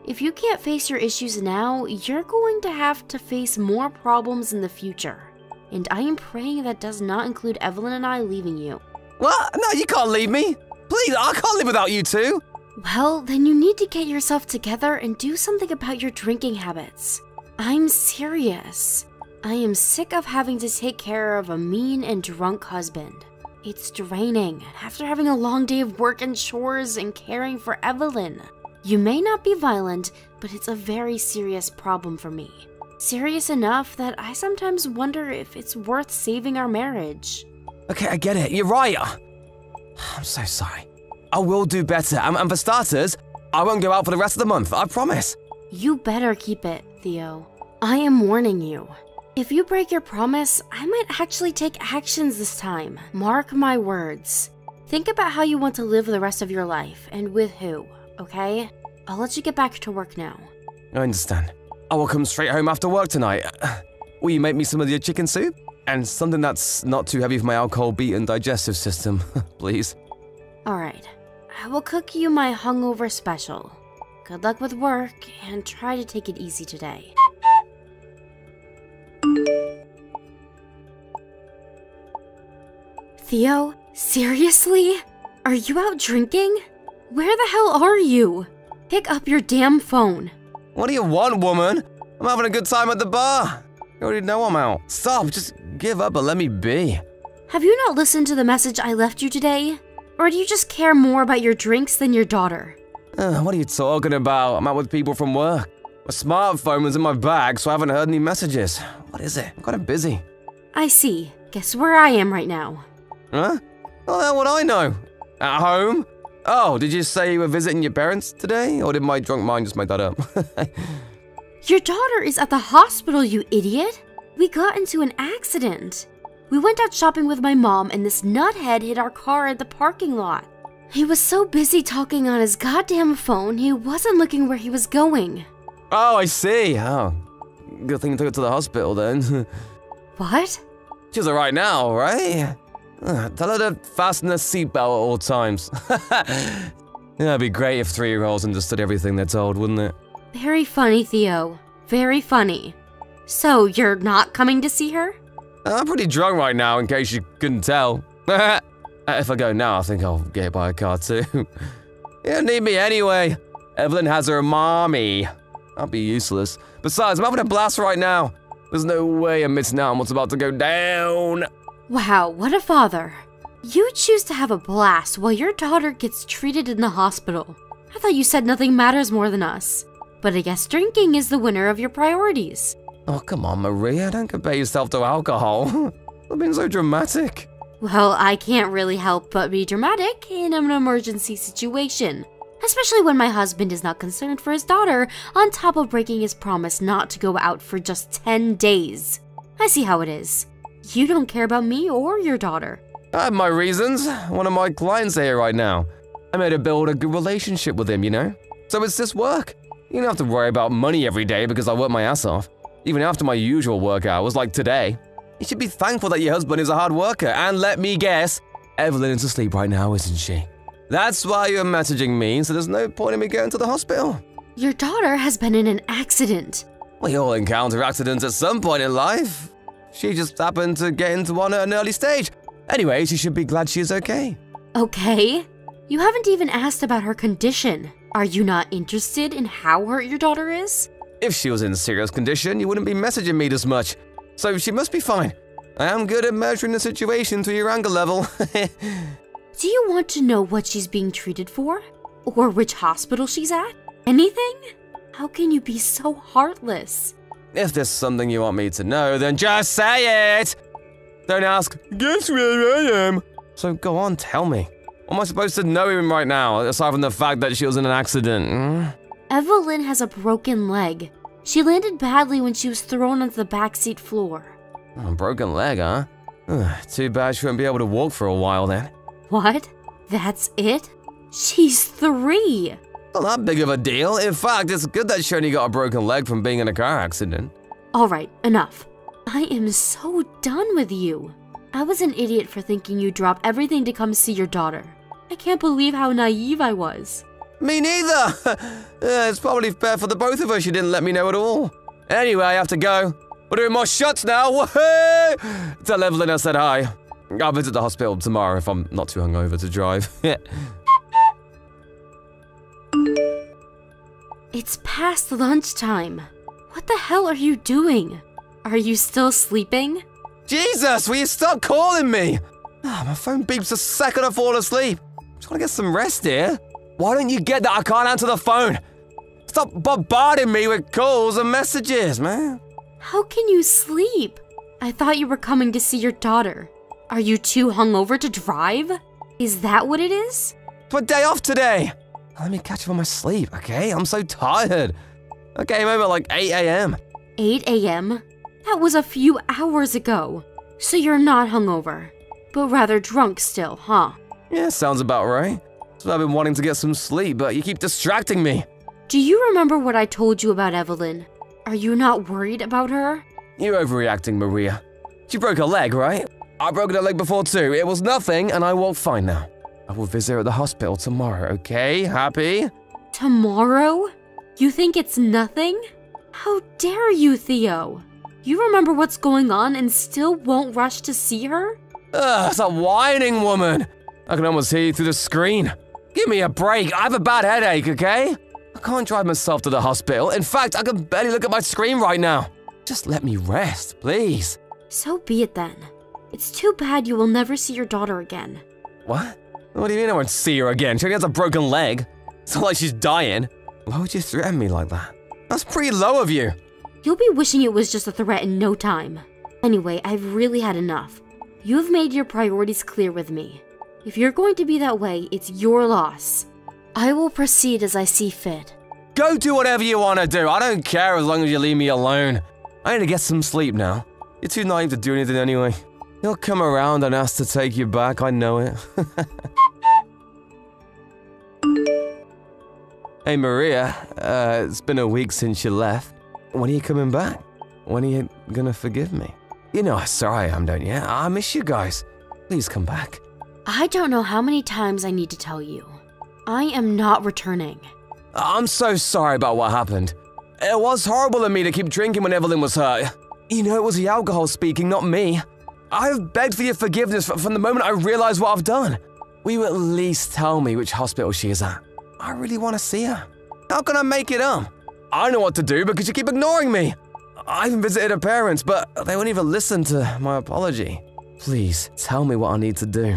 If you can't face your issues now, you're going to have to face more problems in the future. And I am praying that does not include Evelyn and I leaving you. What? No, you can't leave me. Please, I can't live without you two. Well, then you need to get yourself together and do something about your drinking habits. I'm serious. I am sick of having to take care of a mean and drunk husband. It's draining after having a long day of work and chores and caring for Evelyn. You may not be violent, but it's a very serious problem for me. Serious enough that I sometimes wonder if it's worth saving our marriage. Okay, I get it. You're right. I'm so sorry. I will do better. And for starters, I won't go out for the rest of the month. I promise. You better keep it, Theo. I am warning you. If you break your promise, I might actually take actions this time. Mark my words. Think about how you want to live the rest of your life and with who, okay? I'll let you get back to work now. I understand. I will come straight home after work tonight. Will you make me some of your chicken soup? And something that's not too heavy for my alcohol-beaten digestive system, please. Alright. I will cook you my hungover special. Good luck with work, and try to take it easy today. Theo, seriously? Are you out drinking? Where the hell are you? Pick up your damn phone. What do you want, woman? I'm having a good time at the bar. You already know I'm out. Stop, just give up and let me be. Have you not listened to the message I left you today? Or do you just care more about your drinks than your daughter? What are you talking about? I'm out with people from work. My smartphone was in my bag, so I haven't heard any messages. What is it? I'm kind of busy. I see. Guess where I am right now. Huh? Well, how would I know? At home? Oh, did you say you were visiting your parents today? Or did my drunk mind just make that up? Your daughter is at the hospital, you idiot! We got into an accident. We went out shopping with my mom and this nuthead hit our car at the parking lot. He was so busy talking on his goddamn phone, he wasn't looking where he was going. Oh, I see. Oh, good thing you took her to the hospital then. What? She's alright now, right? Tell her to fasten her seatbelt at all times. Yeah, it'd be great if 3-year-olds understood everything they're told, wouldn't it? Very funny, Theo. Very funny. So, you're not coming to see her? I'm pretty drunk right now, in case you couldn't tell. If I go now, I think I'll get hit by a car too. You don't need me anyway. Evelyn has her mommy. I'll be useless. Besides, I'm having a blast right now. There's no way I'm missing out on what's about to go down. Wow, what a father. You choose to have a blast while your daughter gets treated in the hospital. I thought you said nothing matters more than us. But I guess drinking is the winner of your priorities. Oh, come on, Maria. Don't compare yourself to alcohol. You're being so dramatic. Well, I can't really help but be dramatic in an emergency situation. Especially when my husband is not concerned for his daughter, on top of breaking his promise not to go out for just 10 days. I see how it is. You don't care about me or your daughter. I have my reasons. One of my clients are here right now. I made her build a good relationship with him, you know? So it's just work. You don't have to worry about money every day because I work my ass off. Even after my usual work hours, like today. You should be thankful that your husband is a hard worker. And let me guess, Evelyn is asleep right now, isn't she? That's why you're messaging me, so there's no point in me going to the hospital. Your daughter has been in an accident. We all encounter accidents at some point in life. She just happened to get into one at an early stage. Anyway, she should be glad she is okay. Okay. You haven't even asked about her condition. Are you not interested in how hurt your daughter is? If she was in serious condition, you wouldn't be messaging me this much. So she must be fine. I am good at measuring the situation to your anger level. Do you want to know what she's being treated for? Or which hospital she's at? Anything? How can you be so heartless? If there's something you want me to know, then just say it! Don't ask, guess where I am? So go on, tell me. What am I supposed to know even right now, aside from the fact that she was in an accident? Evelyn has a broken leg. She landed badly when she was thrown onto the backseat floor. A broken leg, huh? Too bad she won't be able to walk for a while then. What? That's it? She's 3. Not that big of a deal. In fact, it's good that she only got a broken leg from being in a car accident. Alright, enough. I am so done with you. I was an idiot for thinking you'd drop everything to come see your daughter. I can't believe how naive I was. Me neither! It's probably fair for the both of us you didn't let me know at all. Anyway, I have to go. We're doing more shots now, woohoo! Tell Evelyn I said hi. I'll visit the hospital tomorrow if I'm not too hungover to drive. It's past lunchtime. What the hell are you doing? Are you still sleeping? Jesus, will you stop calling me? My phone beeps the second I fall asleep. I'm trying to get some rest here. Why don't you get that I can't answer the phone? Stop bombarding me with calls and messages, man. How can you sleep? I thought you were coming to see your daughter. Are you too hungover to drive? Is that what it is? It's my day off today. Let me catch up on my sleep, okay? I'm so tired. I came home at like 8 a.m. 8 a.m.? That was a few hours ago. So you're not hungover, but rather drunk still, huh? Yeah, sounds about right. So I've been wanting to get some sleep, but you keep distracting me. Do you remember what I told you about Evelyn? Are you not worried about her? You're overreacting, Maria. She broke her leg, right? I broke her leg before too. It was nothing, and I walk fine now. I will visit her at the hospital tomorrow, okay? Happy? Tomorrow? You think it's nothing? How dare you, Theo? You remember what's going on and still won't rush to see her? Ugh, it's a whining woman. I can almost hear you through the screen. Give me a break. I have a bad headache, okay? I can't drive myself to the hospital. In fact, I can barely look at my screen right now. Just let me rest, please. So be it then. It's too bad you will never see your daughter again. What? What do you mean I won't see her again? She only has a broken leg. It's not like she's dying. Why would you threaten me like that? That's pretty low of you. You'll be wishing it was just a threat in no time. Anyway, I've really had enough. You have made your priorities clear with me. If you're going to be that way, it's your loss. I will proceed as I see fit. Go do whatever you want to do. I don't care as long as you leave me alone. I need to get some sleep now. You're too naive to do anything anyway. He'll come around and ask to take you back, I know it. Hey Maria, it's been a week since you left. When are you coming back? When are you gonna forgive me? You know how sorry I am, don't you? I miss you guys. Please come back. I don't know how many times I need to tell you. I am not returning. I'm so sorry about what happened. It was horrible of me to keep drinking when Evelyn was hurt. You know, it was the alcohol speaking, not me. I've begged for your forgiveness from the moment I realized what I've done. Will you at least tell me which hospital she is at? I really want to see her. How can I make it up? I know what to do because you keep ignoring me. I even visited her parents, but they won't even listen to my apology. Please, tell me what I need to do.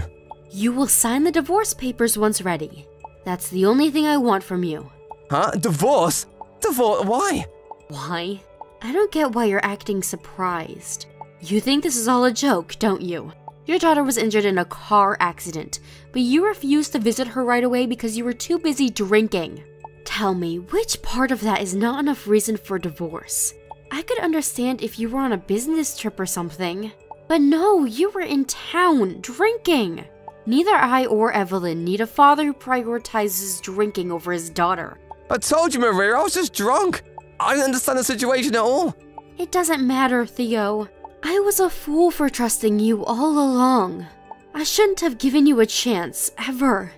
You will sign the divorce papers once ready. That's the only thing I want from you. Huh? Divorce? Divorce? Why? Why? I don't get why you're acting surprised. You think this is all a joke, don't you? Your daughter was injured in a car accident, but you refused to visit her right away because you were too busy drinking. Tell me, which part of that is not enough reason for divorce? I could understand if you were on a business trip or something. But no, you were in town, drinking. Neither I or Evelyn need a father who prioritizes drinking over his daughter. I told you, Maria, I was just drunk. I didn't understand the situation at all. It doesn't matter, Theo. I was a fool for trusting you all along. I shouldn't have given you a chance, ever.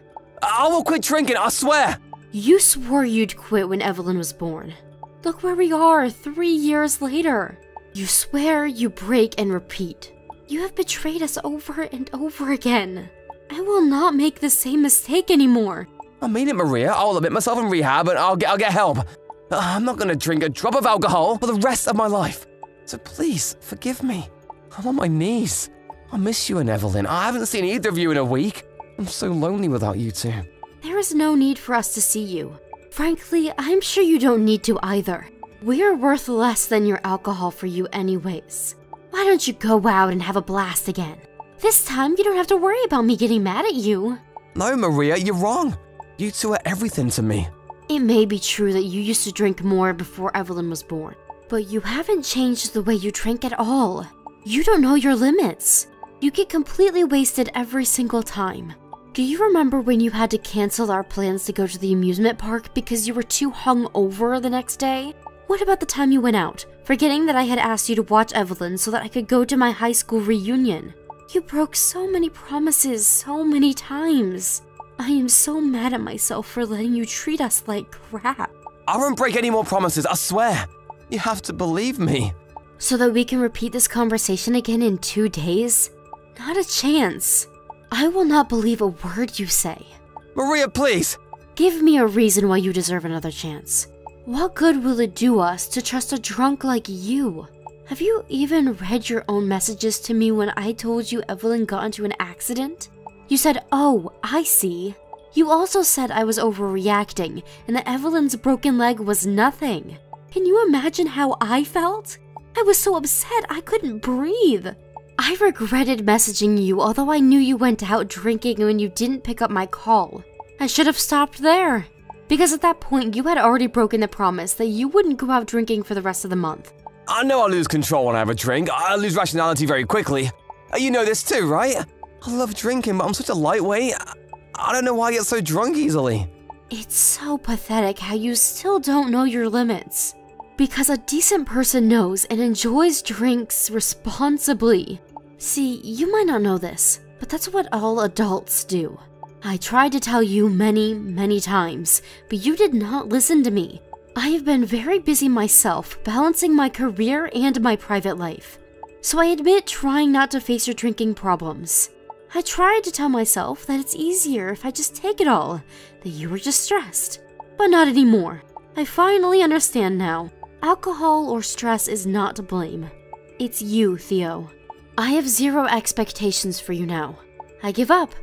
I will quit drinking, I swear. You swore you'd quit when Evelyn was born. Look where we are 3 years later. You swear, you break, and repeat. You have betrayed us over and over again. I will not make the same mistake anymore. I mean it, Maria. I'll admit myself in rehab and I'll get help. I'm not gonna drink a drop of alcohol for the rest of my life. So please, forgive me. I'm on my knees. I miss you and Evelyn. I haven't seen either of you in a week. I'm so lonely without you two. There is no need for us to see you. Frankly, I'm sure you don't need to either. We're worth less than your alcohol for you anyways. Why don't you go out and have a blast again? This time, you don't have to worry about me getting mad at you. No, Maria, you're wrong. You two are everything to me. It may be true that you used to drink more before Evelyn was born, but you haven't changed the way you drink at all. You don't know your limits. You get completely wasted every single time. Do you remember when you had to cancel our plans to go to the amusement park because you were too hungover the next day? What about the time you went out, forgetting that I had asked you to watch Evelyn so that I could go to my high school reunion? You broke so many promises so many times. I am so mad at myself for letting you treat us like crap. I won't break any more promises, I swear. You have to believe me. So that we can repeat this conversation again in 2 days? Not a chance. I will not believe a word you say. Maria, please. Give me a reason why you deserve another chance. What good will it do us to trust a drunk like you? Have you even read your own messages to me when I told you Evelyn got into an accident? You said, "Oh, I see." You also said I was overreacting and that Evelyn's broken leg was nothing. Can you imagine how I felt? I was so upset I couldn't breathe. I regretted messaging you, although I knew you went out drinking when you didn't pick up my call. I should have stopped there. Because at that point, you had already broken the promise that you wouldn't go out drinking for the rest of the month. I know I lose control when I have a drink. I lose rationality very quickly. You know this too, right? I love drinking, but I'm such a lightweight. I don't know why I get so drunk easily. It's so pathetic how you still don't know your limits. Because a decent person knows and enjoys drinks responsibly. See, you might not know this, but that's what all adults do. I tried to tell you many times, but you did not listen to me. I have been very busy myself, balancing my career and my private life. So I admit trying not to face your drinking problems. I tried to tell myself that it's easier if I just take it all, that you were just stressed. But not anymore. I finally understand now. Alcohol or stress is not to blame. It's you, Theo. I have zero expectations for you now. I give up.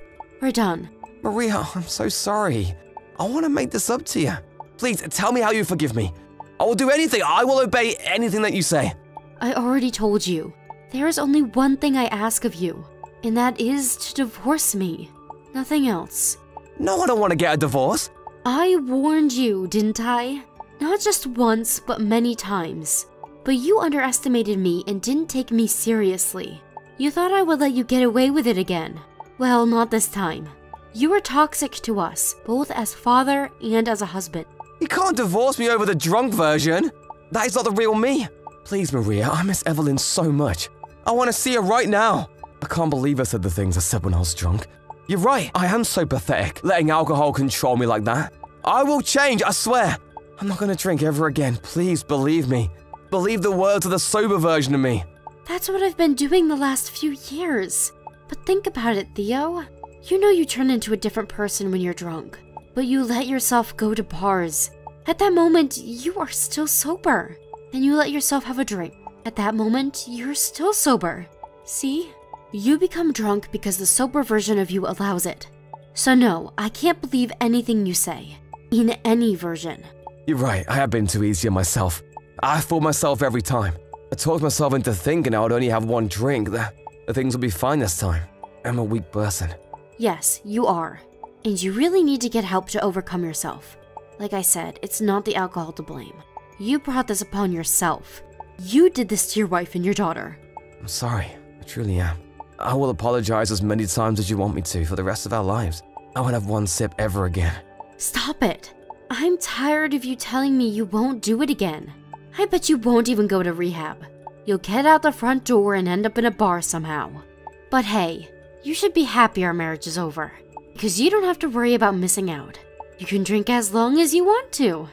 We're done. Maria, I'm so sorry. I want to make this up to you. Please, tell me how you forgive me. I will do anything. I will obey anything that you say. I already told you. There is only one thing I ask of you, and that is to divorce me. Nothing else. No, I don't want to get a divorce. I warned you, didn't I? Not just once, but many times. But you underestimated me and didn't take me seriously. You thought I would let you get away with it again. Well, not this time. You were toxic to us, both as father and as a husband. You can't divorce me over the drunk version. That is not the real me. Please, Maria, I miss Evelyn so much. I want to see her right now. I can't believe I said the things I said when I was drunk. You're right, I am so pathetic, letting alcohol control me like that. I will change, I swear. I'm not going to drink ever again. Please believe me. Believe the words of the sober version of me. That's what I've been doing the last few years. But think about it, Theo. You know you turn into a different person when you're drunk, but you let yourself go to bars. At that moment, you are still sober. And you let yourself have a drink. At that moment, you're still sober. See? You become drunk because the sober version of you allows it. So no, I can't believe anything you say. In any version. You're right, I have been too easy on myself. I fool myself every time. I talked myself into thinking I would only have one drink, that things will be fine this time. I'm a weak person. Yes, you are. And you really need to get help to overcome yourself. Like I said, it's not the alcohol to blame. You brought this upon yourself. You did this to your wife and your daughter. I'm sorry, I truly am. I will apologize as many times as you want me to for the rest of our lives. I won't have one sip ever again. Stop it. I'm tired of you telling me you won't do it again. I bet you won't even go to rehab. You'll get out the front door and end up in a bar somehow. But hey, you should be happy our marriage is over. Because you don't have to worry about missing out. You can drink as long as you want to.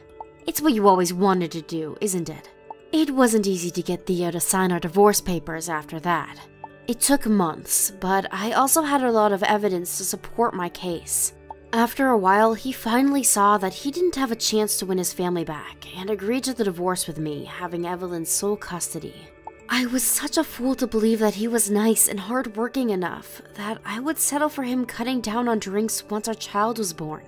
It's what you always wanted to do, isn't it? It wasn't easy to get Theo to sign our divorce papers after that. It took months, but I also had a lot of evidence to support my case. After a while, he finally saw that he didn't have a chance to win his family back and agreed to the divorce with me, having Evelyn's sole custody. I was such a fool to believe that he was nice and hardworking enough that I would settle for him cutting down on drinks once our child was born.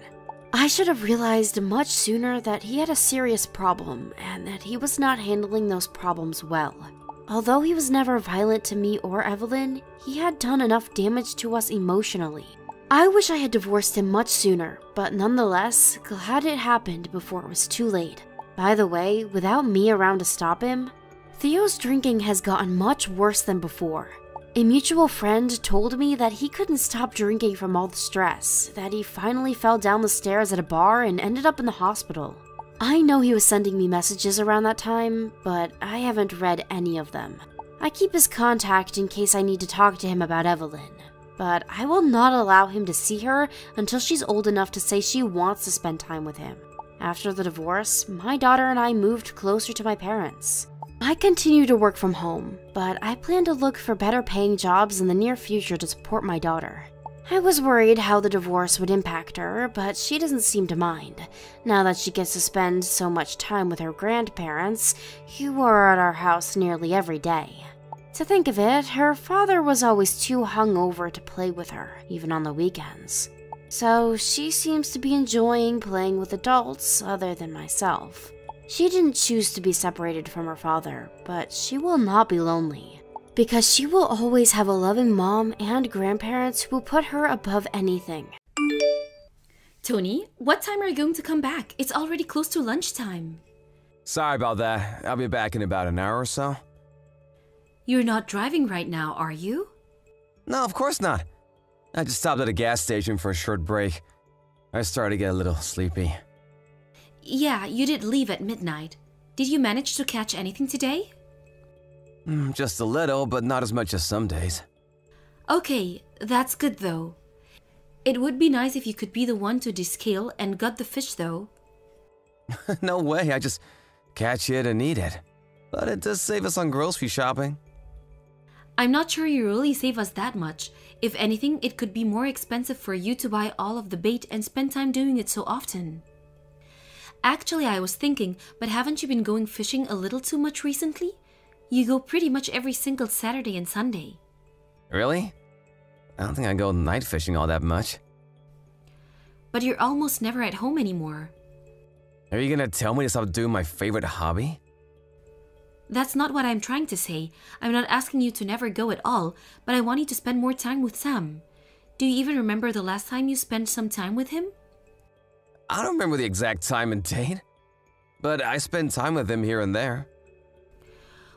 I should have realized much sooner that he had a serious problem and that he was not handling those problems well. Although he was never violent to me or Evelyn, he had done enough damage to us emotionally. I wish I had divorced him much sooner, but nonetheless, glad it happened before it was too late. By the way, without me around to stop him, Theo's drinking has gotten much worse than before. A mutual friend told me that he couldn't stop drinking from all the stress, that he finally fell down the stairs at a bar and ended up in the hospital. I know he was sending me messages around that time, but I haven't read any of them. I keep his contact in case I need to talk to him about Evelyn, but I will not allow him to see her until she's old enough to say she wants to spend time with him. After the divorce, my daughter and I moved closer to my parents. I continue to work from home, but I plan to look for better paying jobs in the near future to support my daughter. I was worried how the divorce would impact her, but she doesn't seem to mind, now that she gets to spend so much time with her grandparents, who are at our house nearly every day. To think of it, her father was always too hungover to play with her, even on the weekends. So she seems to be enjoying playing with adults other than myself. She didn't choose to be separated from her father, but she will not be lonely, because she will always have a loving mom and grandparents who will put her above anything. Tony, what time are you going to come back? It's already close to lunchtime. Sorry about that. I'll be back in about an hour or so. You're not driving right now, are you? No, of course not. I just stopped at a gas station for a short break. I started to get a little sleepy. Yeah, you did leave at midnight. Did you manage to catch anything today? Just a little, but not as much as some days. Okay, that's good though. It would be nice if you could be the one to descale and gut the fish though. No way, I just catch it and eat it. But it does save us on grocery shopping. I'm not sure you really save us that much. If anything, it could be more expensive for you to buy all of the bait and spend time doing it so often. Actually, I was thinking, but haven't you been going fishing a little too much recently? You go pretty much every single Saturday and Sunday. Really? I don't think I go night fishing all that much. But you're almost never at home anymore. Are you gonna tell me to stop doing my favorite hobby? That's not what I'm trying to say. I'm not asking you to never go at all, but I want you to spend more time with Sam. Do you even remember the last time you spent some time with him? I don't remember the exact time and date, but I spend time with him here and there.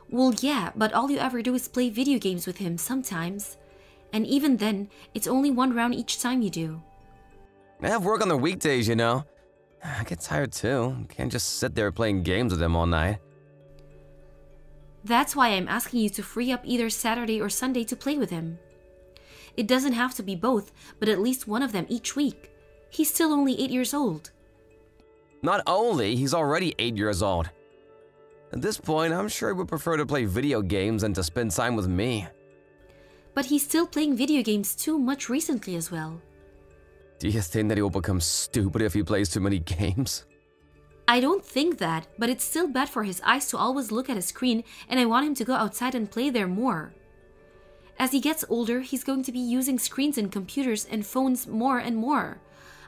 Well, yeah, but all you ever do is play video games with him sometimes. And even then, it's only one round each time you do. I have work on the weekdays, you know. I get tired too. Can't just sit there playing games with him all night. That's why I'm asking you to free up either Saturday or Sunday to play with him. It doesn't have to be both, but at least one of them each week. He's still only 8 years old. Not only, he's already 8 years old. At this point, I'm sure he would prefer to play video games than to spend time with me. But he's still playing video games too much recently as well. Do you think that he will become stupid if he plays too many games? I don't think that, but it's still bad for his eyes to always look at a screen, and I want him to go outside and play there more. As he gets older, he's going to be using screens and computers and phones more and more.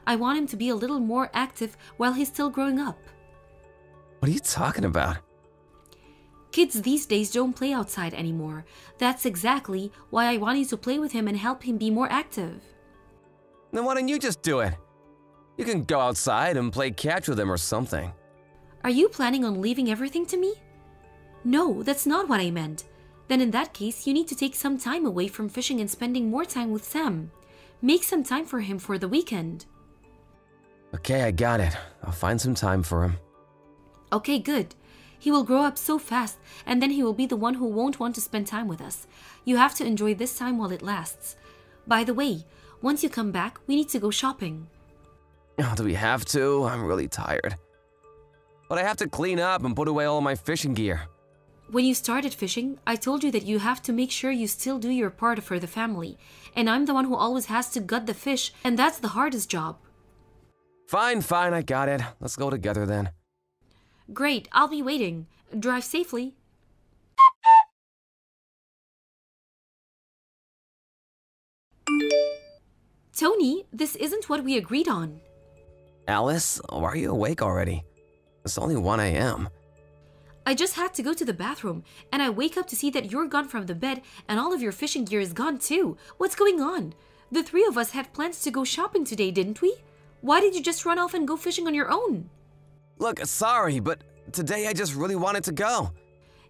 I want him to be a little more active while he's still growing up. What are you talking about? Kids these days don't play outside anymore. That's exactly why I want you to play with him and help him be more active. Then why don't you just do it? You can go outside and play catch with him or something. Are you planning on leaving everything to me? No, that's not what I meant. Then in that case, you need to take some time away from fishing and spending more time with Sam. Make some time for him for the weekend. Okay, I got it. I'll find some time for him. Okay, good. He will grow up so fast, and then he will be the one who won't want to spend time with us. You have to enjoy this time while it lasts. By the way, once you come back, we need to go shopping. Oh, do we have to? I'm really tired. But I have to clean up and put away all my fishing gear. When you started fishing, I told you that you have to make sure you still do your part for the family. And I'm the one who always has to gut the fish, and that's the hardest job. Fine, I got it. Let's go together then. Great, I'll be waiting. Drive safely. Tony, this isn't what we agreed on. Alice, why are you awake already? It's only 1 a.m. I just had to go to the bathroom, and I wake up to see that you're gone from the bed and all of your fishing gear is gone too. What's going on? The three of us had plans to go shopping today, didn't we? Why did you just run off and go fishing on your own? Look, sorry, but today I just really wanted to go.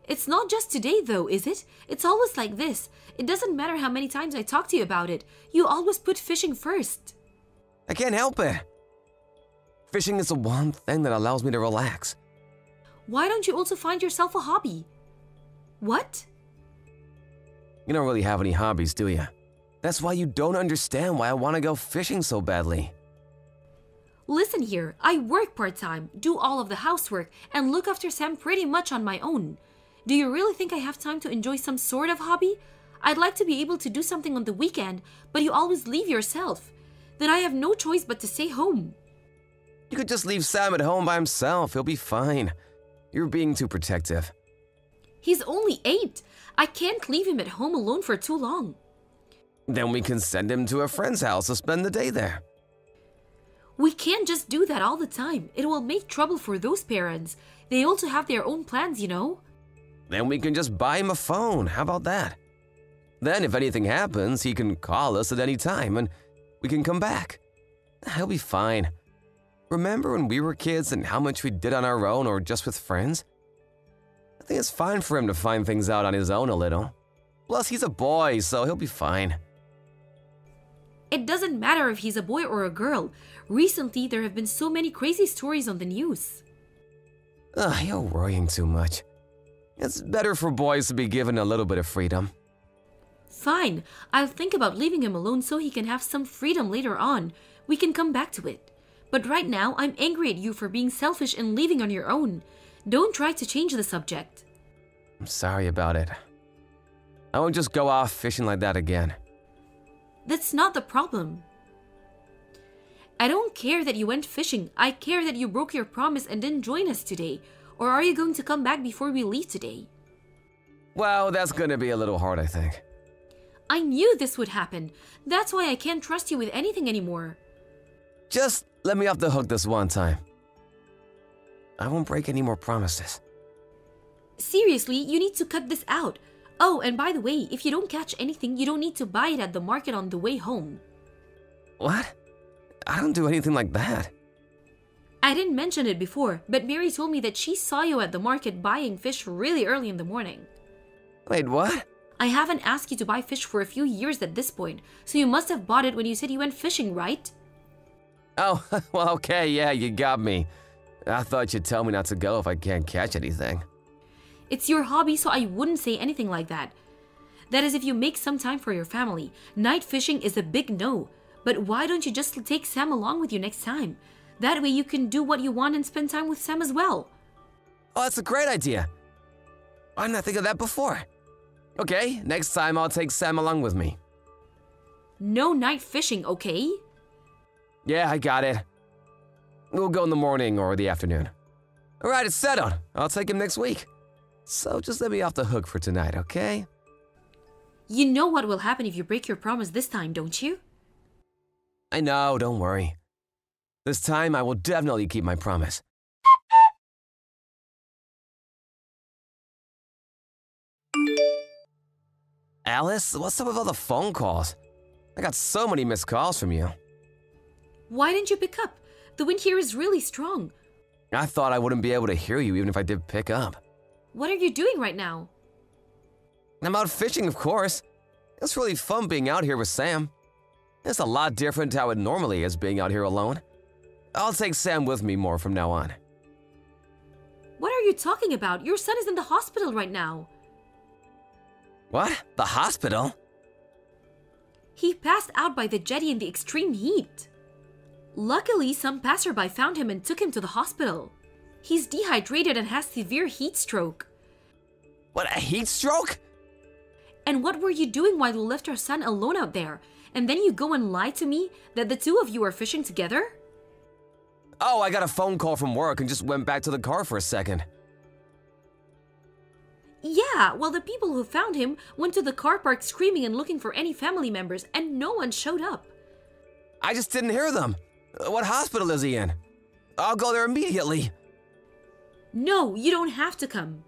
It's not just today, though, is it? It's always like this. It doesn't matter how many times I talk to you about it. You always put fishing first. I can't help it. Fishing is the one thing that allows me to relax. Why don't you also find yourself a hobby? What? You don't really have any hobbies, do you? That's why you don't understand why I want to go fishing so badly. Listen here, I work part-time, do all of the housework, and look after Sam pretty much on my own. Do you really think I have time to enjoy some sort of hobby? I'd like to be able to do something on the weekend, but you always leave yourself. Then I have no choice but to stay home. You could just leave Sam at home by himself. He'll be fine. You're being too protective. He's only 8. I can't leave him at home alone for too long. Then we can send him to a friend's house to spend the day there. We can't just do that all the time. It will make trouble for those parents. They also have their own plans, you know. Then we can just buy him a phone. How about that? Then if anything happens, he can call us at any time and we can come back. He'll be fine. Remember when we were kids and how much we did on our own or just with friends? I think it's fine for him to find things out on his own a little. Plus, he's a boy, so he'll be fine. It doesn't matter if he's a boy or a girl. Recently, there have been so many crazy stories on the news. You're worrying too much. It's better for boys to be given a little bit of freedom. Fine, I'll think about leaving him alone so he can have some freedom later on. We can come back to it. But right now, I'm angry at you for being selfish and leaving on your own. Don't try to change the subject. I'm sorry about it. I won't just go off fishing like that again. That's not the problem. I don't care that you went fishing. I care that you broke your promise and didn't join us today. Or are you going to come back before we leave today? Well, that's gonna be a little hard, I think. I knew this would happen. That's why I can't trust you with anything anymore. Just let me off the hook this one time. I won't break any more promises. Seriously, you need to cut this out. Oh, and by the way, if you don't catch anything, you don't need to buy it at the market on the way home. What? I don't do anything like that. I didn't mention it before, but Mary told me that she saw you at the market buying fish really early in the morning. Wait, what? I haven't asked you to buy fish for a few years at this point, so you must have bought it when you said you went fishing, right? Oh, well, okay, yeah, you got me. I thought you'd tell me not to go if I can't catch anything. It's your hobby, so I wouldn't say anything like that. That is if you make some time for your family. Night fishing is a big no. But why don't you just take Sam along with you next time? That way you can do what you want and spend time with Sam as well. Oh, that's a great idea. Why didn't I think of that before? Okay, next time I'll take Sam along with me. No night fishing, okay? Yeah, I got it. We'll go in the morning or the afternoon. All right, it's settled. I'll take him next week. So just let me off the hook for tonight, okay? You know what will happen if you break your promise this time, don't you? I know, don't worry. This time I will definitely keep my promise. Alice, what's up with all the phone calls? I got so many missed calls from you. Why didn't you pick up? The wind here is really strong. I thought I wouldn't be able to hear you even if I did pick up. What are you doing right now? I'm out fishing, of course. It's really fun being out here with Sam. It's a lot different to how it normally is being out here alone. I'll take Sam with me more from now on. What are you talking about? Your son is in the hospital right now. What? The hospital? He passed out by the jetty in the extreme heat. Luckily, some passerby found him and took him to the hospital. He's dehydrated and has severe heat stroke. What, a heat stroke? And what were you doing while you left our son alone out there? And then you go and lie to me that the two of you are fishing together? Oh, I got a phone call from work and just went back to the car for a second. Yeah, well, the people who found him went to the car park screaming and looking for any family members, and no one showed up. I just didn't hear them. What hospital is he in? I'll go there immediately. No, you don't have to come.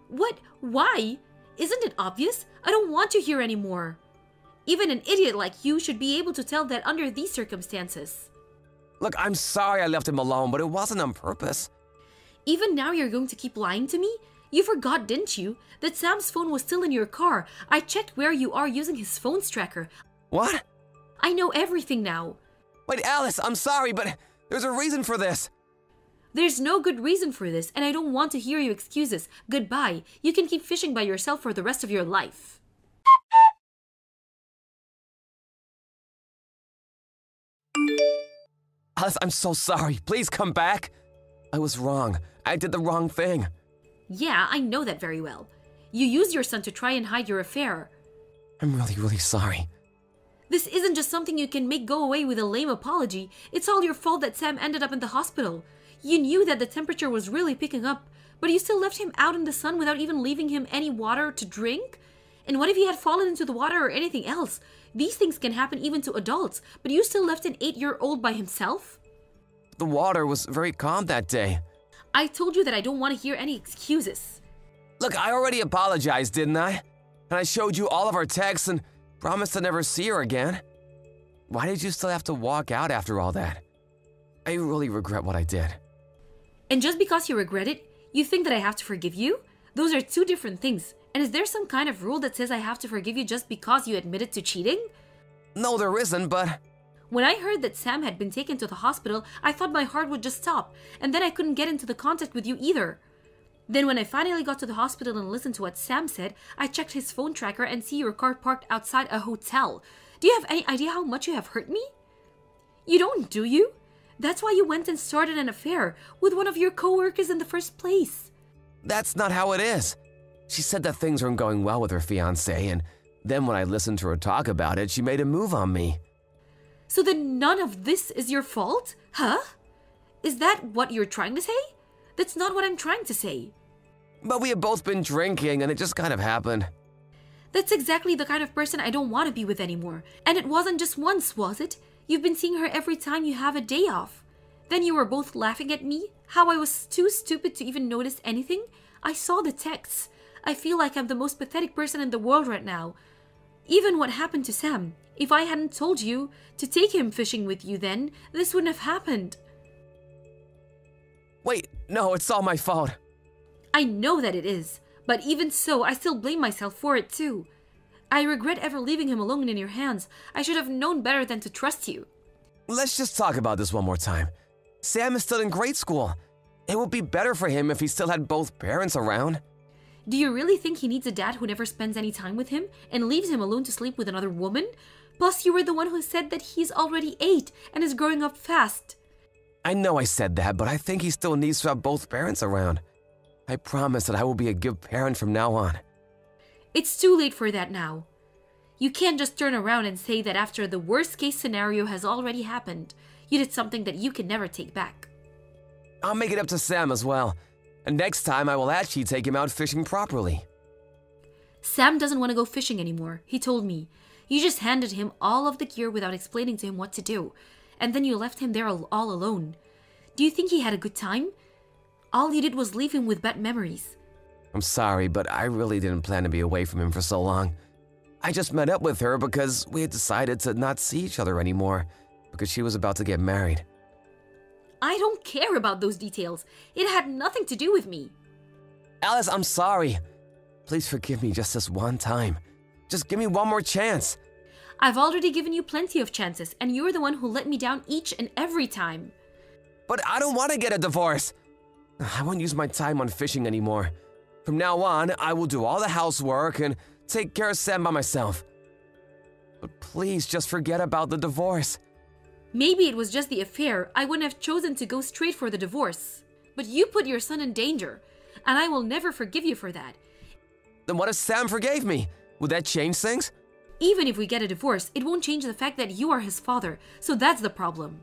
What? Why? Isn't it obvious? I don't want you here anymore. Even an idiot like you should be able to tell that under these circumstances. Look, I'm sorry I left him alone, but it wasn't on purpose. Even now you're going to keep lying to me? You forgot, didn't you, that Sam's phone was still in your car? I checked where you are using his phone's tracker. What? I know everything now. Wait, Alice, I'm sorry, but there's a reason for this. There's no good reason for this, and I don't want to hear your excuses. Goodbye. You can keep fishing by yourself for the rest of your life. Alice, I'm so sorry. Please come back. I was wrong. I did the wrong thing. Yeah, I know that very well. You used your son to try and hide your affair. I'm really, really sorry. This isn't just something you can make go away with a lame apology. It's all your fault that Sam ended up in the hospital. You knew that the temperature was really picking up, but you still left him out in the sun without even leaving him any water to drink? And what if he had fallen into the water or anything else? These things can happen even to adults, but you still left an 8-year-old by himself? The water was very calm that day. I told you that I don't want to hear any excuses. Look, I already apologized, didn't I? And I showed you all of our texts and promised to never see her again. Why did you still have to walk out after all that? I really regret what I did. And just because you regret it, you think that I have to forgive you? Those are two different things. And is there some kind of rule that says I have to forgive you just because you admitted to cheating? No, there isn't, but... When I heard that Sam had been taken to the hospital, I thought my heart would just stop, and then I couldn't get into the contact with you either. Then when I finally got to the hospital and listened to what Sam said, I checked his phone tracker and see your car parked outside a hotel. Do you have any idea how much you have hurt me? You don't, do you? That's why you went and started an affair with one of your co-workers in the first place. That's not how it is. She said that things weren't going well with her fiancé, and then when I listened to her talk about it, she made a move on me. So then none of this is your fault? Huh? Is that what you're trying to say? That's not what I'm trying to say. But we had both been drinking, and it just kind of happened. That's exactly the kind of person I don't want to be with anymore. And it wasn't just once, was it? You've been seeing her every time you have a day off. Then you were both laughing at me, how I was too stupid to even notice anything. I saw the texts. I feel like I'm the most pathetic person in the world right now. Even what happened to Sam. If I hadn't told you to take him fishing with you then, this wouldn't have happened. Wait, no, it's all my fault. I know that it is, but even so, I still blame myself for it too. I regret ever leaving him alone in your hands. I should have known better than to trust you. Let's just talk about this one more time. Sam is still in grade school. It would be better for him if he still had both parents around. Do you really think he needs a dad who never spends any time with him and leaves him alone to sleep with another woman? Plus, you were the one who said that he's already 8 and is growing up fast. I know I said that, but I think he still needs to have both parents around. I promise that I will be a good parent from now on. It's too late for that now. You can't just turn around and say that after the worst case scenario has already happened, you did something that you can never take back. I'll make it up to Sam as well. And next time I will actually take him out fishing properly. Sam doesn't want to go fishing anymore, he told me. You just handed him all of the gear without explaining to him what to do. And then you left him there all alone. Do you think he had a good time? All you did was leave him with bad memories. I'm sorry, but I really didn't plan to be away from him for so long. I just met up with her because we had decided to not see each other anymore because she was about to get married. I don't care about those details. It had nothing to do with me. Alice, I'm sorry. Please forgive me just this one time. Just give me one more chance. I've already given you plenty of chances, and you're the one who let me down each and every time. But I don't want to get a divorce. I won't use my time on fishing anymore. From now on, I will do all the housework and take care of Sam by myself. But please just forget about the divorce. Maybe it was just the affair. I wouldn't have chosen to go straight for the divorce. But you put your son in danger, and I will never forgive you for that. Then what if Sam forgave me? Would that change things? Even if we get a divorce, it won't change the fact that you are his father, so that's the problem.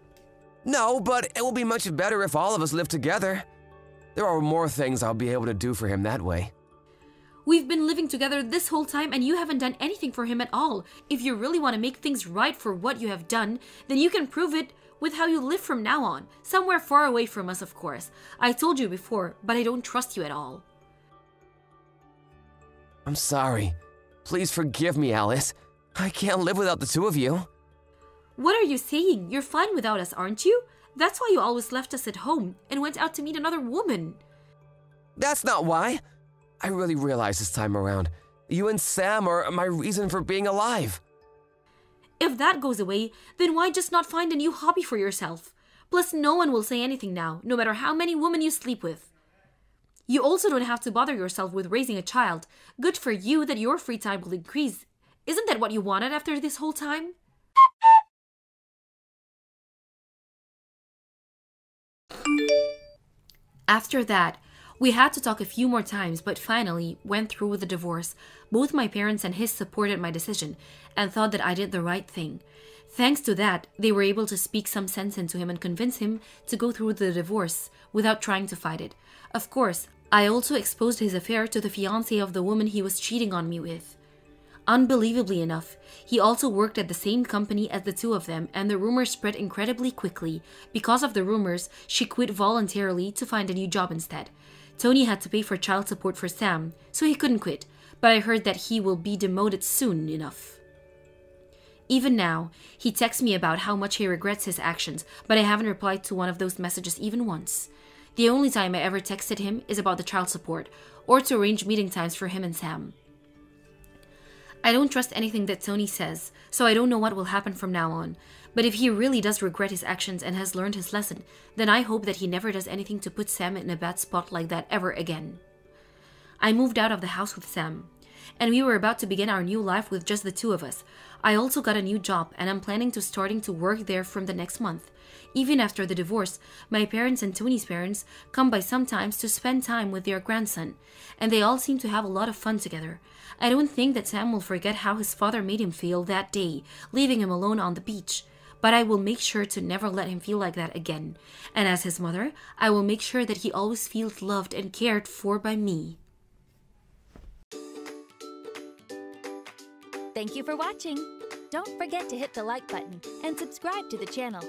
No, but it will be much better if all of us live together. There are more things I'll be able to do for him that way. We've been living together this whole time and you haven't done anything for him at all. If you really want to make things right for what you have done, then you can prove it with how you live from now on. Somewhere far away from us, of course. I told you before, but I don't trust you at all. I'm sorry. Please forgive me, Alice. I can't live without the two of you. What are you saying? You're fine without us, aren't you? That's why you always left us at home and went out to meet another woman. That's not why. I really realize this time around, you and Sam are my reason for being alive. If that goes away, then why just not find a new hobby for yourself? Plus, no one will say anything now, no matter how many women you sleep with. You also don't have to bother yourself with raising a child. Good for you that your free time will increase. Isn't that what you wanted after this whole time? After that, we had to talk a few more times, but finally went through with the divorce. Both my parents and his supported my decision and thought that I did the right thing. Thanks to that, they were able to speak some sense into him and convince him to go through with the divorce without trying to fight it. Of course, I also exposed his affair to the fiancé of the woman he was cheating on me with. Unbelievably enough, he also worked at the same company as the two of them, and the rumors spread incredibly quickly. Because of the rumors, she quit voluntarily to find a new job instead. Tony had to pay for child support for Sam, so he couldn't quit, but I heard that he will be demoted soon enough. Even now, he texts me about how much he regrets his actions, but I haven't replied to one of those messages even once. The only time I ever texted him is about the child support, or to arrange meeting times for him and Sam. I don't trust anything that Tony says, so I don't know what will happen from now on. But if he really does regret his actions and has learned his lesson, then I hope that he never does anything to put Sam in a bad spot like that ever again. I moved out of the house with Sam, and we were about to begin our new life with just the two of us. I also got a new job, and I'm planning to starting to work there from the next month. Even after the divorce, my parents and Tony's parents come by sometimes to spend time with their grandson, and they all seem to have a lot of fun together. I don't think that Sam will forget how his father made him feel that day, leaving him alone on the beach. But I will make sure to never let him feel like that again. And as his mother, I will make sure that he always feels loved and cared for by me. Thank you for watching. Don't forget to hit the like button and subscribe to the channel.